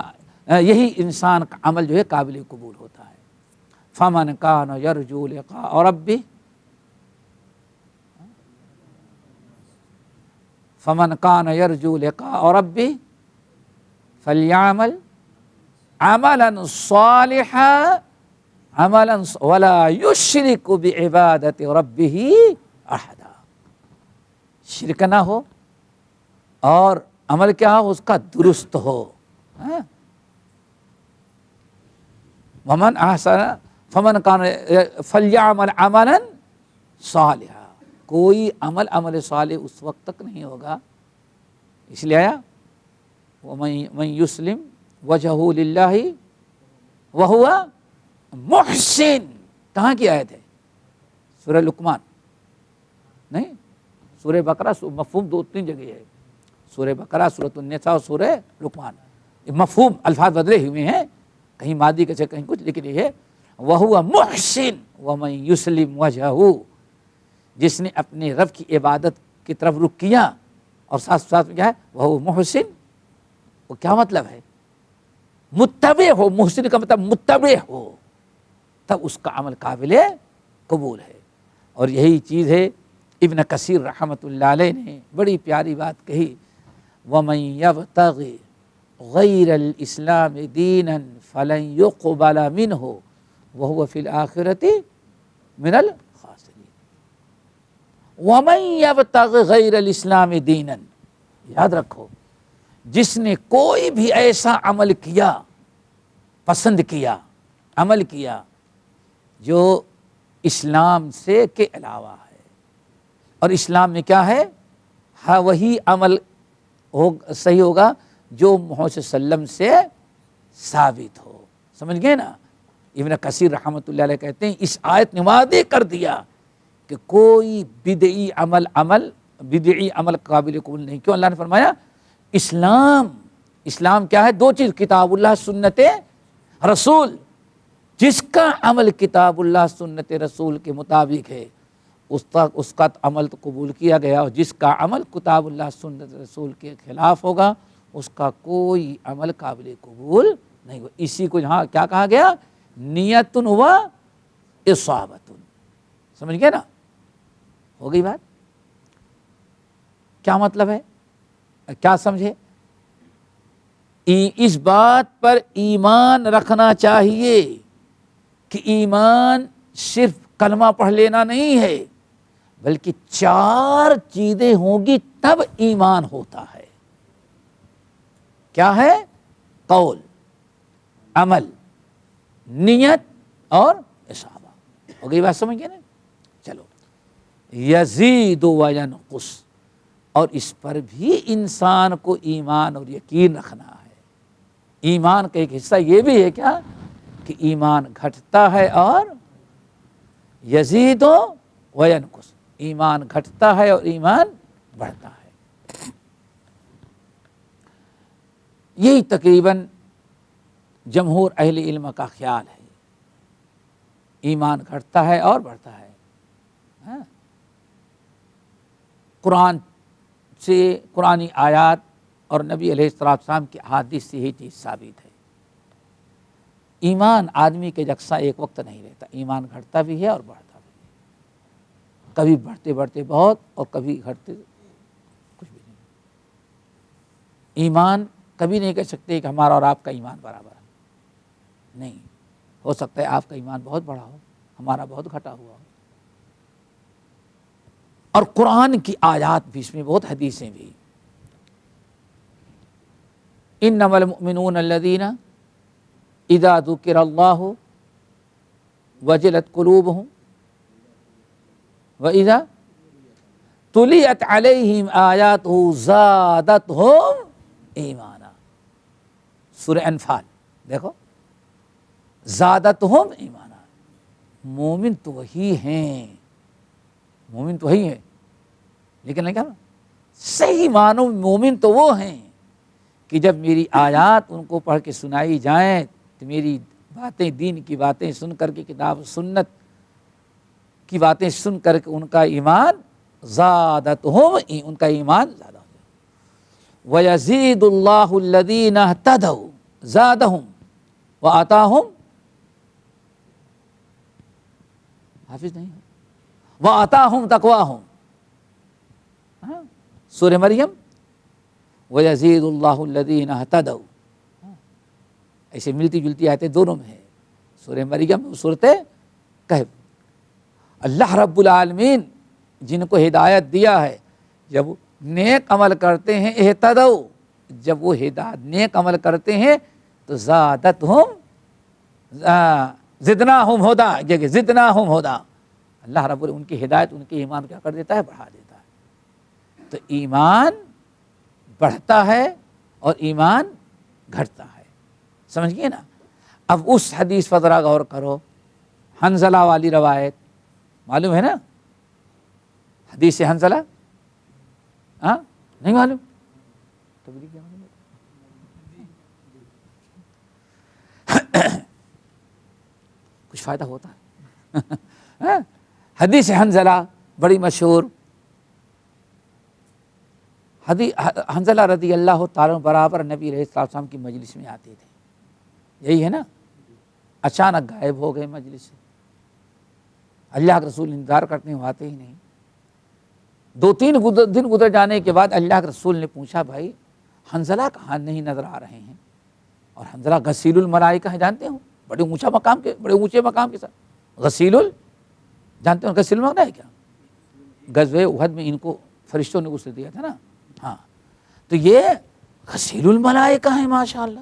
یہی انسان کا عمل جو ہے قابل قبول ہوتا ہے۔ فمن کان یرجو لقاء ربہ، فمن کان یرجو لقاء ربہ فلیعمل عملا صالحا ولا یشرک بعبادۃ ربہ احدا، شرک نہ ہو اور عمل کیا ہو؟ اس کا درست ہو۔ ومن احسن فمن کان فلیعمل عملا صالحا، کوئی عمل صالح اس وقت تک نہیں ہوگا، اس لیے آیا ومن یسلم وجہہ للہ وہو محسن۔ کہاں کی آیت ہے؟ سورہ لقمان نہیں، سورہ بقرہ، مفہوم 2-3 جگہ ہے، سورہ بقرہ، سورۃ النساء اور سورہ لقمان۔ مفہوم الفاظ بدلے ہوئے ہیں، کہیں ماضی کے کہیں کچھ، لیکن یہ ہے وَهُوَ مُحْسِن وَمَن يُسْلِمْ وَجْهَهُ، جس نے اپنے رب کی عبادت کی طرف رخ کیا اور ساتھ ساتھ میں کیا ہے وَهُوَ مُحْسِن، وہ کیا مطلب ہے؟ متبع ہو، محسن کا مطلب متبع ہو، تب اس کا عمل قابل قبول ہے۔ اور یہی چیز ہے ابن کثیر رحمۃ اللہ علیہ نے بڑی پیاری بات کہی، وَمَن يَبْتَغِ غَيْرَ الْإِسْلَامِ دِينًا فَلَن يُقْبَلَ مِنْهُ وَهُوَ فِي الْآخِرَةِ مِنَ الْخَاسِرِينَ۔ وَمَن يَبْتَغِ غَيْرَ الْإِسْلَامِ دِينًا، یاد رکھو، جس نے کوئی بھی ایسا عمل کیا، پسند کیا، عمل کیا جو اسلام سے کے علاوہ ہے، اور اسلام میں کیا ہے؟ ہاں وہی عمل صحیح ہوگا جو محمد صلی اللہ علیہ وسلم سے ثابت ہو۔ سمجھ گئے نا؟ ابن کثیر رحمۃ اللہ علیہ کہتے ہیں اس آیت نے واضح کر دیا کہ کوئی بدعی عمل قابل قبول نہیں۔ کیوں؟ اللہ نے فرمایا اسلام کیا ہے؟ دو چیز، کتاب اللہ سنت رسول۔ جس کا عمل کتاب اللہ سنت رسول کے مطابق ہے اس کا عمل تو قبول کیا گیا، اور جس کا عمل کتاب اللہ سنت رسول کے خلاف ہوگا اس کا کوئی عمل قابل قبول نہیں ہوگا۔ اسی کو یہاں کیا کہا گیا؟ نیتن و اصابتن۔ سمجھ گئے نا؟ ہو گئی بات؟ کیا مطلب ہے؟ کیا سمجھے؟ اس بات پر ایمان رکھنا چاہیے کہ ایمان صرف کلمہ پڑھ لینا نہیں ہے، بلکہ 4 چیزیں ہوں گی تب ایمان ہوتا ہے۔ کیا ہے؟ قول، عمل، نیت اور اصابہ۔ ہو گئی بات؟ سمجھ گئے نا؟ چلو، یزید و ینقص، اور اس پر بھی انسان کو ایمان اور یقین رکھنا ہے۔ ایمان کا ایک حصہ یہ بھی ہے کیا کہ ایمان گھٹتا ہے اور یزید و ینقص، ایمان گھٹتا ہے اور ایمان بڑھتا ہے۔ یہی تقریباً جمہور اہل علم کا خیال ہے، ایمان گھٹتا ہے اور بڑھتا ہے۔ قرآن سے، قرآنی آیات اور نبی علیہ السلام کی احادیث سے یہ چیز ثابت ہے۔ ایمان آدمی کے یکساں ایک وقت نہیں رہتا، ایمان گھٹتا بھی ہے اور بڑھتا بھی ہے، کبھی بڑھتے بڑھتے بہت اور کبھی گھٹتے کچھ بھی نہیں۔ ایمان کبھی نہیں کہہ سکتے کہ ہمارا اور آپ کا ایمان برابر ہے، نہیں، ہو سکتا ہے آپ کا ایمان بہت بڑا ہو، ہمارا بہت گھٹا ہوا ہو۔ اور قرآن کی آیات بھی اس میں بہت حدیثیں بھی، انما المؤمنون الذین اذا ذکر اللہ وجلت قلوبہم واذا تلیت علیہم آیاتہ زادتہم ایمانا۔ سورہ انفال دیکھو، زادتہم ایمانا۔ مومن تو وہی ہیں، مومن تو وہی ہیں، لیکن کیا صحیح معنوں میں مومن تو وہ ہیں کہ جب میری آیات ان کو پڑھ کے سنائی جائیں تو میری باتیں، دین کی باتیں سن کر کے، کتاب سنت کی باتیں سن کر کے ان کا ایمان زادتہم، ان کا ایمان زیادہ ہو جائے۔ وَيَزِيدُ اللَّهُ الَّذِينَ اهْتَدَوْا زَادَهُمْ وَآتَاهُمْ، حافظ نہیں ہو، وَآتَاهُمْ تَقْوَاهُمْ۔ سورہ مریم، وَيَزِيدُ اللَّهُ الَّذِينَ اهْتَدَوْا، ایسے ملتی جلتی آیتیں دونوں میں ہے، سورہ مریم اور سورۃ کہف۔ اللہ رب العالمین جن کو ہدایت دیا ہے، جب نیک عمل کرتے ہیں، اہتدوا، جب وہ ہدایت نیک عمل کرتے ہیں تو زادتہم، زدناہم ہدا، جگہ زدناہم ہدا، اللہ رب ان کی ہدایت ان کے ایمان کیا کر دیتا ہے؟ بڑھا دیتا ہے۔ تو ایمان بڑھتا ہے اور ایمان گھٹتا ہے، سمجھ گئے نا؟ اب اس حدیث پر ذرا غور کرو، حنظلہ والی روایت معلوم ہے نا؟ حدیث حنظلہ نہیں معلوم؟ کچھ فائدہ ہوتا ہے؟ حدیث حنزلہ بڑی مشہور، حنزلہ رضی اللہ تعالیٰ عنہ برابر نبی علیہ السلام کی مجلس میں آتے تھے، یہی ہے نا، اچانک غائب ہو گئے مجلس سے، اللہ کے رسول انتظار کرتے ہیں، آتے ہی نہیں۔ 2-3 دن گزر جانے کے بعد اللہ کے رسول نے پوچھا بھائی حنزلہ کہاں نہیں نظر آ رہے ہیں؟ اور حنزلہ غسیل الملائکہ ہے، جانتے ہو، بڑے اونچے مقام کے ساتھ غسیل جانتے ہو غسیل الملائکہ ہے کیا؟ غزوہ احد میں ان کو فرشتوں نے غسل دیا تھا نا، ہاں، تو یہ غسیل الملائکہ ہیں ماشاءاللہ،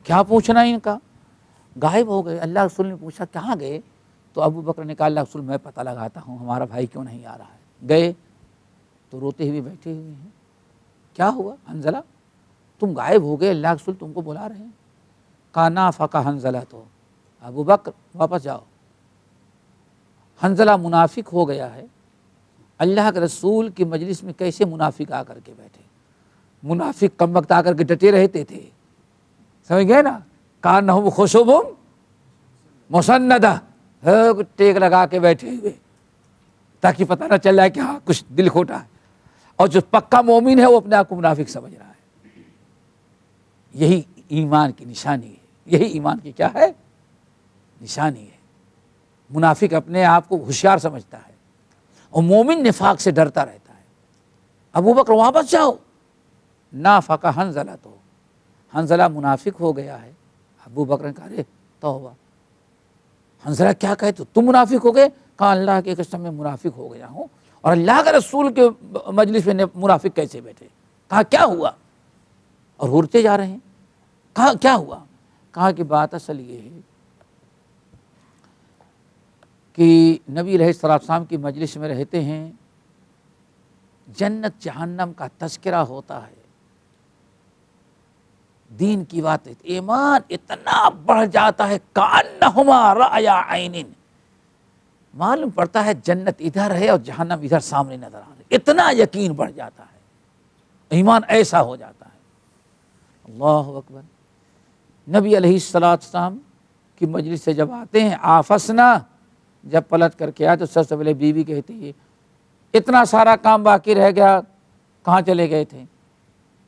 کیا پوچھنا ان کا؟ غائب ہو گئے۔ اللہ رسول نے پوچھا کہاں گئے؟ تو ابو بکر نے کہا اللہ رسول میں پتہ لگاتا ہوں ہمارا بھائی کیوں نہیں آ رہا ہے۔ گئے تو روتے ہوئے بیٹھے ہوئے ہیں، کیا ہوا حنزلہ تم غائب ہو گئے، اللہ رسول تم کو بلا رہے ہیں۔ کہا نافق حنزلہ، تو ابو بکر واپس جاؤ، حنزلہ منافق ہو گیا ہے۔ اللہ کے رسول کی مجلس میں کیسے منافق آ کر کے بیٹھے؟ منافق کم وقت آ کر کے ڈٹے رہتے تھے، سمجھ گئے نا، کانہم خشب مسندہ، ٹیک لگا کے بیٹھے ہوئے تاکہ پتہ نہ چل جائے کہ ہاں کچھ دل کھوٹا ہے، اور جو پکا مومن ہے وہ اپنے آپ کو منافق سمجھ رہا ہے۔ یہی ایمان کی نشانی ہے، یہی ایمان کی کیا ہے؟ نشانی ہے۔ منافق اپنے آپ کو ہوشیار سمجھتا ہے اور مومن نفاق سے ڈرتا رہتا ہے۔ ابو بکر واپس جاؤ، نافق حنزلہ، تو حنزلہ منافق ہو گیا ہے۔ ابو بکر نے کہا ارے توبہ، حنزلہ کیا کہے تو تم منافق ہو گئے؟ کہا اللہ کے قسم میں منافق ہو گیا ہوں، اور اللہ کے رسول کے مجلس میں منافق کیسے بیٹھے؟ کہا کیا ہوا؟ اور ہورتے جا رہے ہیں۔ کہا کیا ہوا؟ کہا کہ بات اصل یہ ہے کہ نبی علیہ السلام کی مجلس میں رہتے ہیں، جنت جہنم کا تذکرہ ہوتا ہے، دین کی بات، ایمان اتنا بڑھ جاتا ہے کأنہما رأی عین، معلوم پڑتا ہے جنت ادھر ہے اور جہنم ادھر سامنے نظر آ رہی، اتنا یقین بڑھ جاتا ہے، ایمان ایسا ہو جاتا ہے۔ اللہ اکبر۔ نبی علیہ السلام کی مجلس سے جب آتے ہیں، آفسنا، جب پلٹ کر کے آئے تو سب سے پہلے بیوی کہتی ہے اتنا سارا کام باقی رہ گیا، کہاں چلے گئے تھے؟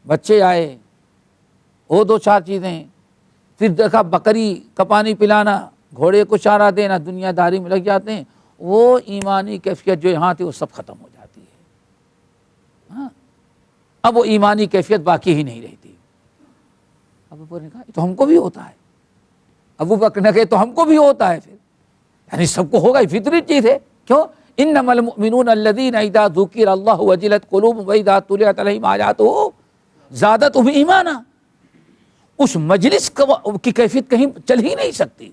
بچے آئے، وہ 2-4 چیزیں، پھر دیکھا بکری کا پانی پلانا، گھوڑے کو چارہ دینا، دنیا داری میں لگ جاتے ہیں، وہ ایمانی کیفیت جو یہاں تھی وہ سب ختم ہو جاتی ہے۔ ہاں، اب وہ ایمانی کیفیت باقی ہی نہیں رہتی۔ ابو بکر نے کہا تو ہم کو بھی ہوتا ہے، ابو بکر نے کہا تو ہم کو بھی ہوتا ہے، پھر یعنی سب کو ہوگا، فطری چیز ہے۔ کیوں؟ انما المؤمنون الذین اذا ذکر اللہ وجلت قلوبهم واذا تلیت علیہم آیاتہ زادتہم ایمانا۔ اس مجلس کی کیفیت کہیں چل ہی نہیں سکتی۔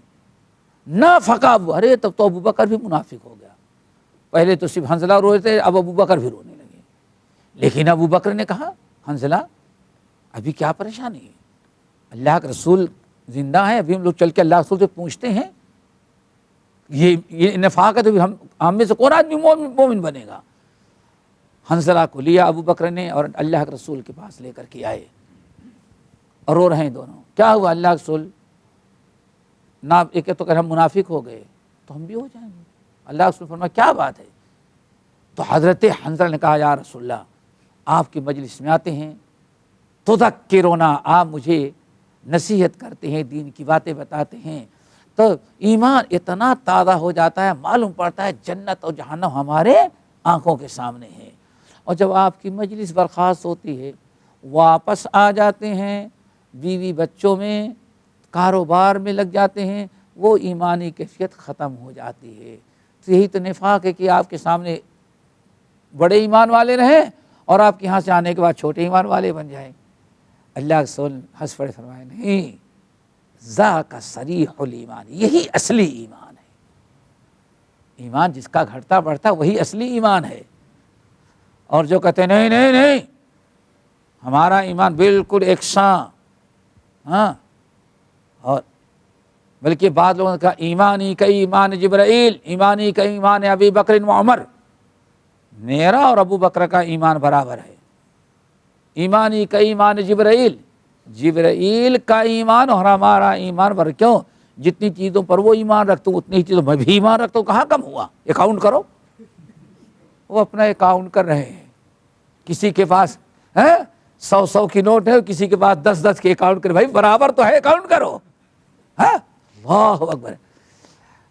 نافق، ارے تب تو ابو بکر بھی منافق ہو گیا، پہلے تو صرف حنزلہ رو رہے تھے، اب ابو بکر بھی رونے لگے۔ لیکن ابو بکر نے کہا حنزلہ ابھی کیا پریشانی ہے، اللہ کے رسول زندہ ہیں، ابھی ہم لوگ چل کے اللہ کے رسول سے پوچھتے ہیں، یہ نفاق ہے تو ہم میں سے کون آدمی مومن بنے گا؟ حنزلہ کو لیا ابو بکر نے اور اللہ کے رسول کے پاس لے کر کے آئے، اور رو رہے ہیں دونوں۔ کیا ہوا؟ اللہ کے رسول نہ ایک تو کہ ہم منافق ہو گئے تو ہم بھی ہو جائیں گے۔ اللہ کے رسول فرمایا کیا بات ہے؟ تو حضرت حنزلہ نے کہا یا رسول اللہ، آپ کی مجلس میں آتے ہیں تو تذکرونا، آپ مجھے نصیحت کرتے ہیں، دین کی باتیں بتاتے ہیں، تو ایمان اتنا تازہ ہو جاتا ہے، معلوم پڑتا ہے جنت اور جہنم ہمارے آنکھوں کے سامنے ہے۔ اور جب آپ کی مجلس برخاست ہوتی ہے، واپس آ جاتے ہیں، بیوی بچوں میں، کاروبار میں لگ جاتے ہیں، وہ ایمانی کیفیت ختم ہو جاتی ہے۔ تو یہی تو نفاق ہے کہ آپ کے سامنے بڑے ایمان والے رہیں اور آپ کے یہاں سے آنے کے بعد چھوٹے ایمان والے بن جائیں۔ اللہ کے رسول ہنس پڑے، فرمائے نہیں، ذاک صریح الایمان، یہی اصلی ایمان ہے۔ ایمان جس کا گھٹتا بڑھتا وہی اصلی ایمان ہے۔ اور جو کہتے ہیں نہیں نہیں نہیں ہمارا ایمان بالکل یکساں، ہاں، اور بلکہ بعض لوگوں نے کہا ایمانی کا ایمان جبرائیل، ایمانی کا ایمان ابی بکر و عمر، میرا اور ابو بکر کا ایمان برابر ہے۔ ایمانی کا ایمان جبرائیل، جبرائیل کا ایمان اور ہمارا ایمان بر، کیوں؟ جتنی چیزوں پر وہ ایمان رکھتا ہوں اتنی چیزوں میں بھی ایمان رکھتا ہوں، کہاں کم ہوا؟ اکاؤنٹ کرو۔ وہ اپنا اکاؤنٹ کر رہے ہیں، کسی کے پاس 100 کی نوٹ ہے، کسی کے پاس 10 کے اکاؤنٹ کرے، بھائی برابر تو ہے، اکاؤنٹ کرو۔ اللہ اکبر۔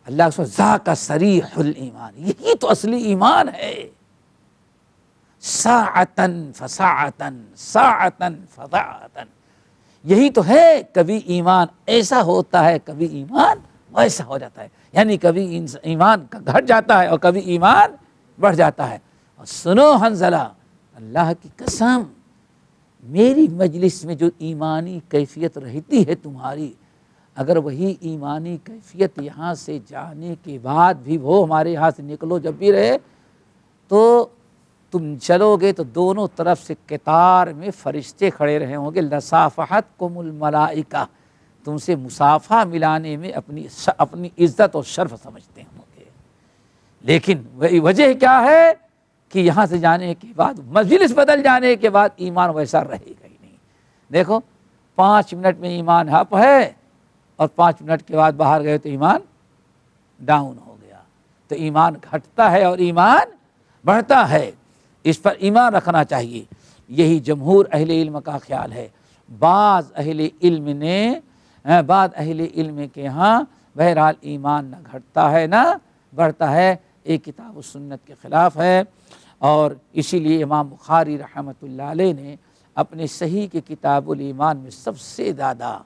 اللہ سو ذاک صریح الایمان، یہی تو اصلی ایمان ہے۔ ساعتن فساعتن ساعتن فساعتن، یہی تو ہے۔ کبھی ایمان ایسا ہوتا ہے، کبھی ایمان ویسا ہو جاتا ہے، یعنی کبھی ایمان گھٹ جاتا ہے اور کبھی ایمان بڑھ جاتا ہے۔ اور سنو حنظلہ، اللہ کی قسم، میری مجلس میں جو ایمانی کیفیت رہتی ہے تمہاری، اگر وہی ایمانی کیفیت یہاں سے جانے کے بعد بھی وہ ہمارے یہاں سے نکلو جب بھی رہے، تو تم چلو گے تو دونوں طرف سے قطار میں فرشتے کھڑے رہے ہوں گے، لصافحتکم الملائکہ، تم سے مصافحہ ملانے میں اپنی عزت اور شرف سمجھتے ہوں گے۔ لیکن وجہ کیا ہے کہ یہاں سے جانے کے بعد، مجلس بدل جانے کے بعد ایمان ویسا رہے گا ہی نہیں۔ دیکھو 5 منٹ میں ایمان اپ ہے اور 5 منٹ کے بعد باہر گئے تو ایمان ڈاؤن ہو گیا۔ تو ایمان گھٹتا ہے اور ایمان بڑھتا ہے، اس پر ایمان رکھنا چاہیے۔ یہی جمہور اہل علم کا خیال ہے۔ بعض اہل علم کے ہاں بہرحال ایمان نہ گھٹتا ہے نہ بڑھتا ہے، ایک کتاب و سنت کے خلاف ہے۔ اور اسی لیے امام بخاری رحمۃ اللہ علیہ نے اپنے صحیح کے کتاب الایمان میں سب سے زیادہ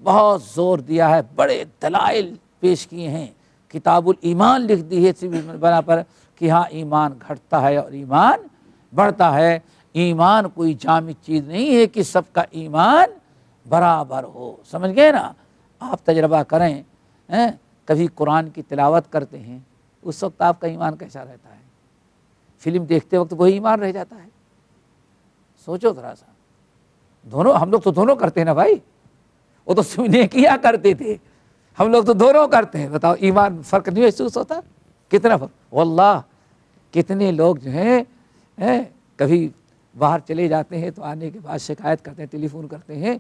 بہت زور دیا ہے، بڑے دلائل پیش کیے ہیں، کتاب الایمان لکھ دی ہے اسی بنا پر کہ ہاں ایمان گھٹتا ہے اور ایمان بڑھتا ہے۔ ایمان کوئی جامد چیز نہیں ہے کہ سب کا ایمان برابر ہو، سمجھ گئے نا؟ آپ تجربہ کریں، کبھی قرآن کی تلاوت کرتے ہیں، اس وقت آپ کا ایمان کیسا رہتا ہے؟ فلم دیکھتے وقت وہی ایمان رہ جاتا ہے؟ سوچو ذرا سا۔ دونوں، ہم لوگ تو دونوں کرتے ہیں نا بھائی، وہ تو سننے کیا کرتے تھے، ہم لوگ تو دونوں کرتے ہیں۔ بتاؤ ایمان فرق نہیں محسوس ہوتا؟ کتنا فرق؟ واللہ کتنے لوگ جو ہیں کبھی باہر چلے جاتے ہیں تو آنے کے بعد شکایت کرتے ہیں، ٹیلی فون کرتے ہیں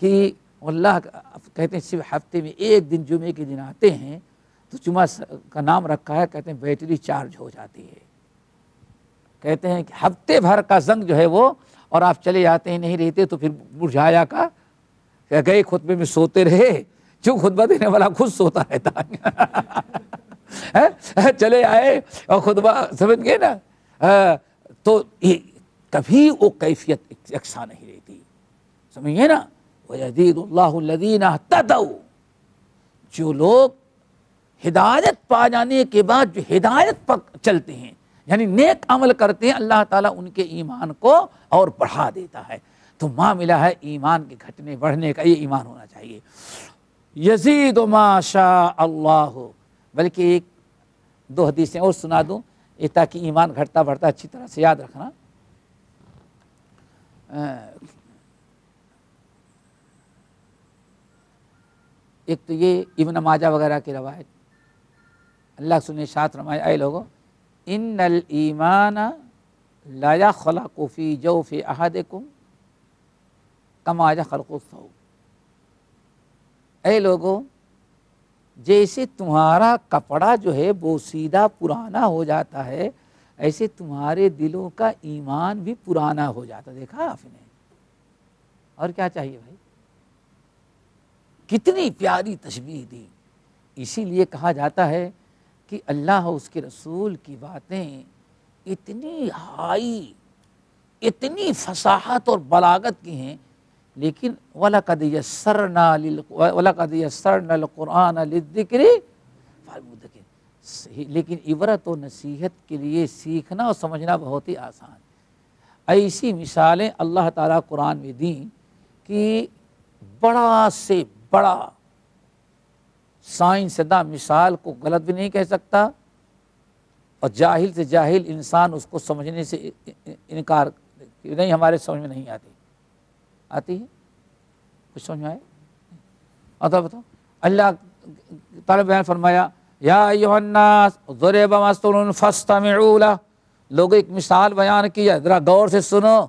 کہ واللہ کہتے ہیں صرف ہفتے میں 1 دن جمعے کے دن آتے ہیں تو جمعہ کا نام رکھا ہے، کہتے ہیں بیٹری چارج ہو جاتی ہے۔ کہتے ہیں کہ ہفتے بھر کا زنگ جو ہے وہ، اور آپ چلے جاتے ہیں نہیں رہتے تو پھر مرجھایا کا گئے خطبے میں سوتے رہے، جو خطبہ دینے والا خود سوتا رہتا ہے۔ چلے آئے اور خطبہ، سمجھ گئے نا؟ تو کبھی وہ کیفیت یکساں نہیں رہتی، سمجھیے نا؟ وَيَزِيدُ اللَّهُ الَّذِينَ اهْتَدَوْا، جو لوگ ہدایت پا جانے کے بعد جو ہدایت پر چلتے ہیں، یعنی نیک عمل کرتے ہیں، اللہ تعالیٰ ان کے ایمان کو اور بڑھا دیتا ہے۔ تو معاملہ ہے ایمان کے گھٹنے بڑھنے کا، یہ ایمان ہونا چاہیے۔ یزید ما شاء اللہ، بلکہ 2 حدیثیں اور سنا دوں تاکہ ایمان گھٹتا بڑھتا اچھی طرح سے یاد رکھنا۔ ایک تو یہ ابن ماجہ وغیرہ کی روایت، اللہ سنے ارشاد فرمایا، اے لوگو ان الایمان لا یخلق فی جوف احدکم کما یخلق الثوب، اے لوگو جیسے تمہارا کپڑا جو ہے بوسیدہ پرانا ہو جاتا ہے، ایسے تمہارے دلوں کا ایمان بھی پرانا ہو جاتا۔ دیکھا آپ نے؟ اور کیا چاہیے بھائی؟ کتنی پیاری تشبیہ دی۔ اسی لیے کہا جاتا ہے کہ اللہ اور اس کے رسول کی باتیں اتنی ہائی، اتنی فصاحت اور بلاغت کی ہیں، لیکن وَلَقَدْ يَسَّرْنَا الْقُرْآنَ لِلذِّكْرِ فَالْمُدَّكِرِ، لیکن عبرت و نصیحت کے لیے سیکھنا اور سمجھنا بہت ہی آسان۔ ایسی مثالیں اللہ تعالیٰ قرآن میں دیں کہ بڑا سے بڑا سائنسداں مثال کو غلط بھی نہیں کہہ سکتا، اور جاہل سے جاہل انسان اس کو سمجھنے سے انکار نہیں، ہمارے سمجھ میں نہیں آتی ہے، کچھ سمجھ میں آئے؟ بتاؤ اللہ تعالیٰ بیان فرمایا، یا ایھا الناس ضرب مثل فاستمعوا لہ، لوگوں ایک مثال بیان کیا، ذرا غور سے سنو۔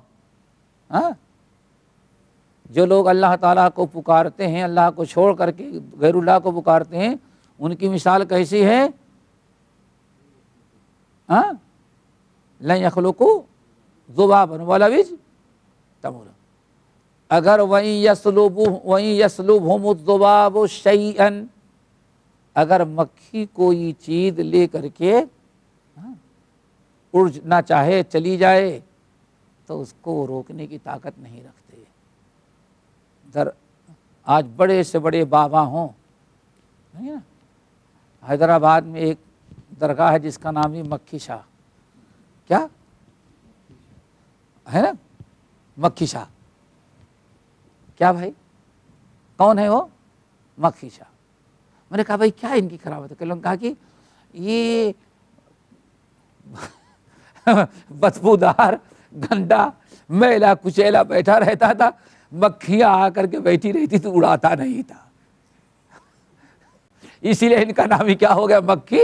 جو لوگ اللہ تعالیٰ کو پکارتے ہیں، اللہ کو چھوڑ کر کے غیر اللہ کو پکارتے ہیں، ان کی مثال کیسی ہے؟ لن یخلقوا ذبابا ولو اجتمعوا، اگر وَإِن يَسْلُبْهُمُ الذُّبَابُ شَيْئًا، اگر مکھی کوئی چیز لے کر کے اڑنا چاہے، چلی جائے، تو اس کو روکنے کی طاقت نہیں رکھتے۔ آج بڑے سے بڑے بابا ہوں، حیدرآباد میں ایک درگاہ ہے جس کا نام ہی مکھی شاہ، کیا ہے نا، مکھی شاہ، کیا بھائی کون ہے وہ؟ مکھی شاہ۔ میں نے کہا بھائی کیا ان کی خرابت ہے؟ کہ لوگوں نے کہا کہ یہ بدبودار گندا میلا کچیلا بیٹھا رہتا تھا، مکھیاں آ کر کے بیٹھی رہتی تو اڑاتا نہیں تھا، اسی لیے ان کا نام ہی کیا ہو گیا؟ مکھی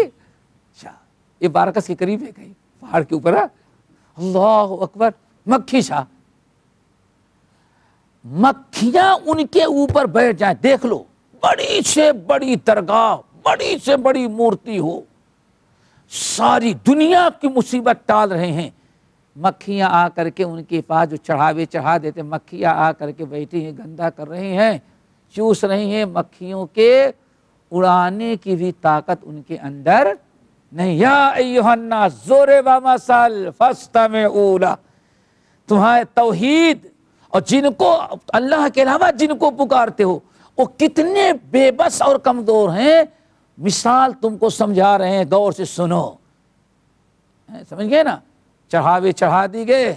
شاہ۔ یہ بارکس کے قریب ہے کہیں پہاڑ کے اوپر، اللہ اکبر، مکھی شاہ۔ مکھیاں ان کے اوپر بیٹھ جائیں، دیکھ لو، بڑی سے بڑی درگاہ، بڑی سے بڑی مورتی ہو، ساری دنیا کی مصیبت ٹال رہے ہیں، مکھیاں آ کر کے ان کے پاس جو چڑھاوے چڑھا دیتے، مکھیاں آ کر کے بیٹھی ہیں، گندا کر رہی ہیں، چوس رہی ہیں، مکھیوں کے اڑانے کی بھی طاقت ان کے اندر نہیں۔ یا ایھا الناس ضرب مثل فاستمعوا لہ، تمہارے توحید اور جن کو اللہ کے علاوہ جن کو پکارتے ہو وہ کتنے بے بس اور کمزور ہیں، مثال تم کو سمجھا رہے ہیں، غور سے سنو۔ سمجھ گئے نا؟ چڑھاوے چڑھا دی گئے،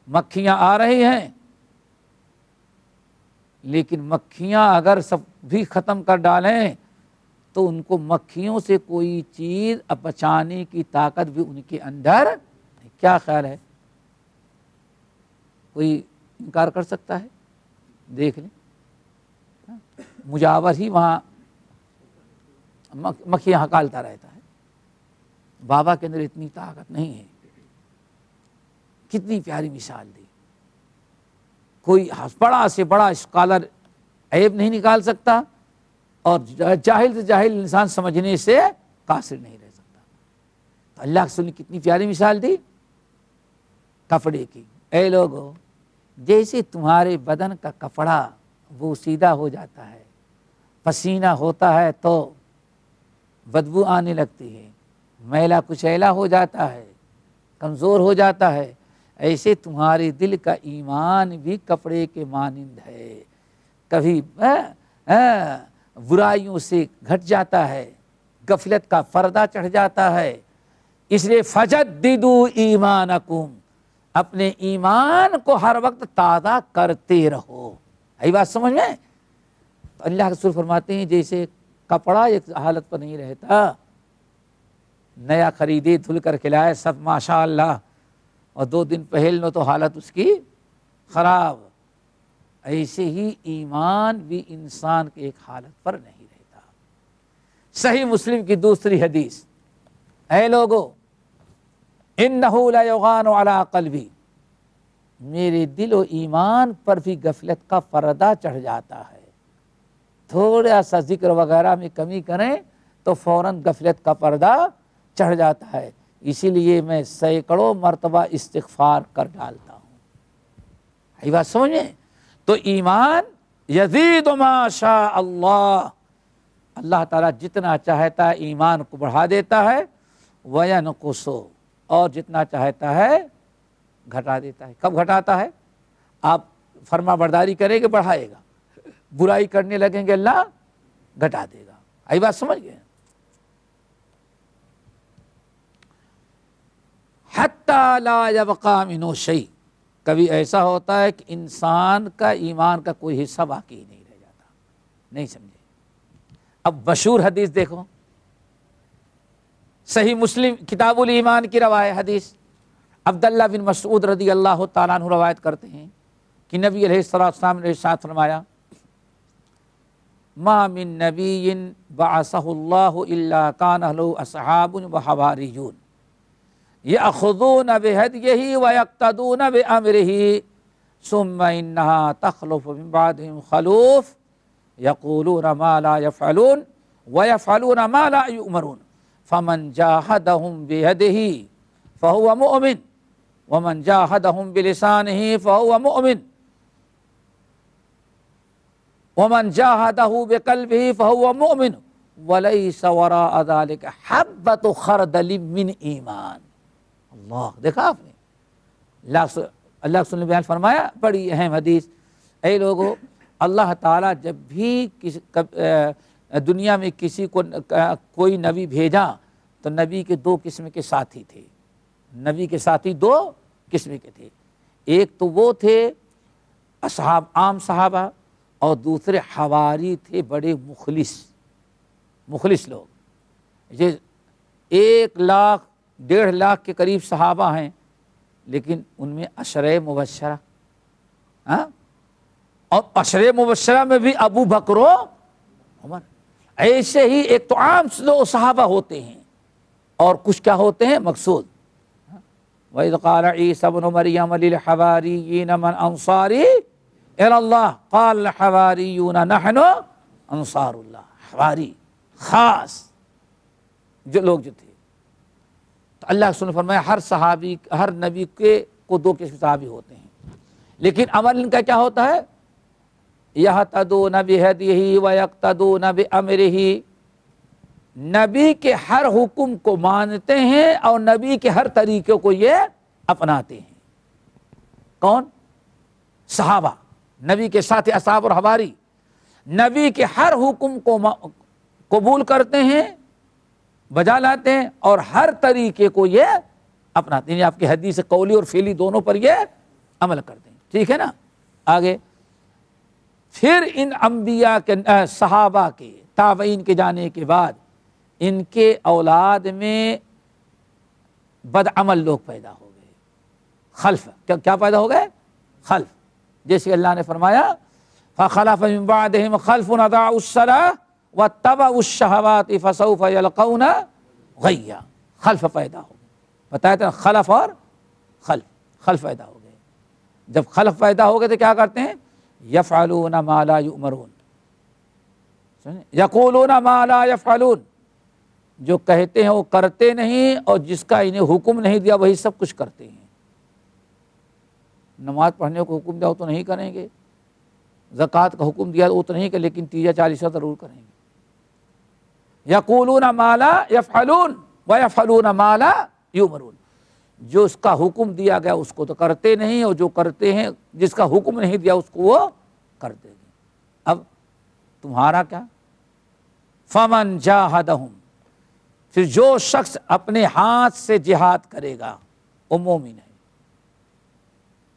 مکھیاں آ رہی ہیں، لیکن مکھیاں اگر سب بھی ختم کر ڈالیں تو ان کو مکھیوں سے کوئی چیز بچانے کی طاقت بھی ان کے اندر نہیں۔ کیا خیال ہے؟ کوئی انکار کر سکتا ہے؟ دیکھ لیں، مجاور ہی وہاں مکھیاں ہکالتا رہتا ہے، بابا کے اندر اتنی طاقت نہیں ہے۔ کتنی پیاری مثال دی، کوئی بڑا سے بڑا اسکالر عیب نہیں نکال سکتا، اور جاہل سے جاہل انسان سمجھنے سے قاصر نہیں رہ سکتا۔ تو اللہ کے رسول نے کتنی پیاری مثال دی کپڑے کی۔ اے لوگو، جیسے تمہارے بدن کا کپڑا وہ سیدھا ہو جاتا ہے، پسینہ ہوتا ہے تو بدبو آنے لگتی ہے، میلا کچیلا ہو جاتا ہے، کمزور ہو جاتا ہے، ایسے تمہارے دل کا ایمان بھی کپڑے کے مانند ہے، کبھی برائیوں سے گھٹ جاتا ہے، غفلت کا پردہ چڑھ جاتا ہے۔ اس لیے فجددوا ایمانکم، اپنے ایمان کو ہر وقت تازہ کرتے رہو۔ یہی بات سمجھ میں؟ تو اللہ کے رسول فرماتے ہیں جیسے کپڑا ایک حالت پر نہیں رہتا، نیا خریدے دھل کر کھلائے سب ماشاء اللہ، اور 2 دن پہل لو تو حالت اس کی خراب، ایسے ہی ایمان بھی انسان کی ایک حالت پر نہیں رہتا۔ صحیح مسلم کی دوسری حدیث، اے لوگو انہ لیغان علی قلبی، میرے دل و ایمان پر بھی غفلت کا پردہ چڑھ جاتا ہے، تھوڑا سا ذکر وغیرہ میں کمی کریں تو فوراً غفلت کا پردہ چڑھ جاتا ہے، اسی لیے میں سینکڑوں مرتبہ استغفار کر ڈالتا ہوں۔ یہ بات سمجھیں؟ تو ایمان یزید ما شاء اللہ، اللہ تعالیٰ جتنا چاہتا ہے ایمان کو بڑھا دیتا ہے، وینقص، اور جتنا چاہتا ہے گھٹا دیتا ہے۔ کب گھٹاتا ہے؟ آپ فرما برداری کریں گے بڑھائے گا، برائی کرنے لگیں گے اللہ گھٹا دے گا۔ یہ بات سمجھ گئے؟ حتی لا یبقی منہ شیء، کبھی ایسا ہوتا ہے کہ انسان کا ایمان کا کوئی حصہ باقی نہیں رہ جاتا۔ نہیں سمجھے؟ اب مشہور حدیث دیکھو، صحیح مسلم کتاب الایمان کی روایت حدیث، عبداللہ بن مسعود رضی اللہ تعالیٰ عنہ روایت کرتے ہیں کہ نبی علیہ السلام نے ارشاد فرمایا، ما من نبی بعثہ اللہ الا کان لہ اصحاب وحواریون یأخذون بہدیہ ویقتدون بامرہ ثم انها تخلف من بعدهم خلوف یقولون ما لا يفعلون ويفعلون ما لا يؤمرون فمن جاهدهم بيده فهو مؤمن ومن جاهدهم بلسانه فهو مؤمن ومن جاهده بقلبه فهو مؤمن وليس وراء ذلك حبة خردل من ایمان. اللہ دیکھا آپ نے اللہ کے بیان فرمایا. بڑی اہم حدیث. اے لوگو اللہ تعالیٰ جب بھی دنیا میں کسی کو کوئی نبی بھیجا تو نبی کے دو قسم کے ساتھی تھے. نبی کے ساتھی دو قسم کے تھے. ایک تو وہ تھے اصحاب عام صحابہ اور دوسرے حواری تھے بڑے مخلص لوگ. یہ 1 لاکھ 1.5 لاکھ کے قریب صحابہ ہیں لیکن ان میں عشرہ مبشرہ اور عشرہ مبشرہ میں بھی ابو بکر و عمر. ایسے ہی ایک تو عام لوگ صحابہ ہوتے ہیں اور کچھ کیا ہوتے ہیں مقصود. وَإِذْ قَالَ عِيسَى ابْنُ مَرْيَمَ لِلْحَوَارِيِّينَ مَنْ أَنصَارِي إِلَى اللَّهِ قَالَ الْحَوَارِيُّونَ نَحْنُ أَنصَارُ اللَّهِ. حواری خاص جو لوگ جو تھے. تو اللہ نے فرمایا ہر صحابی ہر نبی کو 2 قسم صحابی ہوتے ہیں لیکن عمل ان کا کیا ہوتا ہے؟ يَهْتَدُونَ بِهَدِيهِ وَيَقْتَدُونَ بِأَمْرِهِ. نبی کے ہر حکم کو مانتے ہیں اور نبی کے ہر طریقے کو یہ اپناتے ہیں. کون؟ صحابہ. نبی کے ساتھ اصحاب اور حواری نبی کے ہر حکم کو قبول کرتے ہیں بجا لاتے ہیں اور ہر طریقے کو یہ اپناتے ہیں. آپ کی حدیث قولی اور فعلی دونوں پر یہ عمل کرتے ہیں. ٹھیک ہے نا. آگے پھر ان انبیاء کے صحابہ کے تابعین کے جانے کے بعد ان کے اولاد میں بدعمل لوگ پیدا ہو گئے. خلف کیا پیدا ہو گئے؟ خلف. جیسے اللہ نے فرمایا فخلف من بعدهم خلف اضاعوا الصلاة واتبعوا الشهوات فسوف يلقون غیا. خلف پیدا ہو گئے. بتایا تھا خلف اور خلف پیدا ہو گئے. جب خلف پیدا ہو گئے تو کیا کرتے ہیں؟ یفعلون ما لا یؤمرون. یقولون ما لا یفعلون. جو کہتے ہیں وہ کرتے نہیں اور جس کا انہیں حکم نہیں دیا وہی سب کچھ کرتے ہیں. نماز پڑھنے کو حکم دیا وہ تو نہیں کریں گے. زکوٰۃ کا حکم دیا وہ تو نہیں کریں لیکن 30-40 ضرور کریں گے. یقولون ما لا یفعلون ویفعلون ما لا یؤمرون. جو اس کا حکم دیا گیا اس کو تو کرتے نہیں اور جو کرتے ہیں جس کا حکم نہیں دیا اس کو وہ کرتے ہیں. اب تمہارا کیا؟ فمن جاہدہم. پھر جو شخص اپنے ہاتھ سے جہاد کرے گا وہ مومن ہے.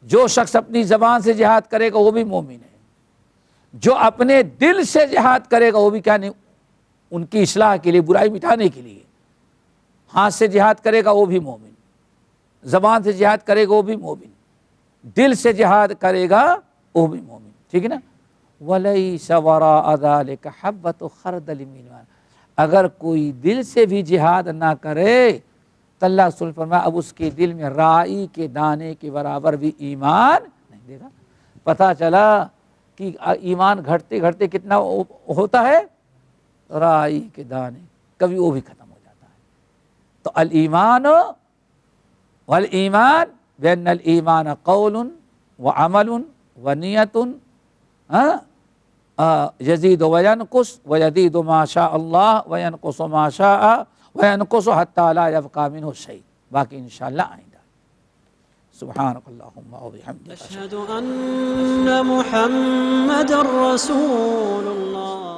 جو شخص اپنی زبان سے جہاد کرے گا وہ بھی مومن ہے. جو اپنے دل سے جہاد کرے گا وہ بھی کیا نہیں ان کی اصلاح کے لیے برائی مٹانے کے لیے ہاتھ سے جہاد کرے گا وہ بھی مومن. زبان سے جہاد کرے گا وہ بھی مومن. دل سے جہاد کرے گا وہ بھی مومن. ٹھیک ہے نا. وَلَيْسَ وَرَاءَ ذَلِكَ حَبَّةُ خَرْدَلٍ مِّنْ ایمان. اگر کوئی دل سے بھی جہاد نہ کرے تو اللہ رسول فرمایا اب اس کے دل میں رائی کے دانے کے برابر بھی ایمان نہیں دے گا. پتہ چلا کہ ایمان گھٹتے گھٹتے کتنا ہوتا ہے؟ رائی کے دانے کبھی وہ بھی ختم ہو جاتا ہے. تو الایمان والایمان بین الایمان قول وعمل ونیت یزید وینقص ویزید ما شاء اللہ وینقص ما شاء وینقص حتی لا یبقى منہ شیء. باقی انشاءاللہ آئندہ. سبحانک اللہم وبحمدک اشہد ان محمد رسول اللہ.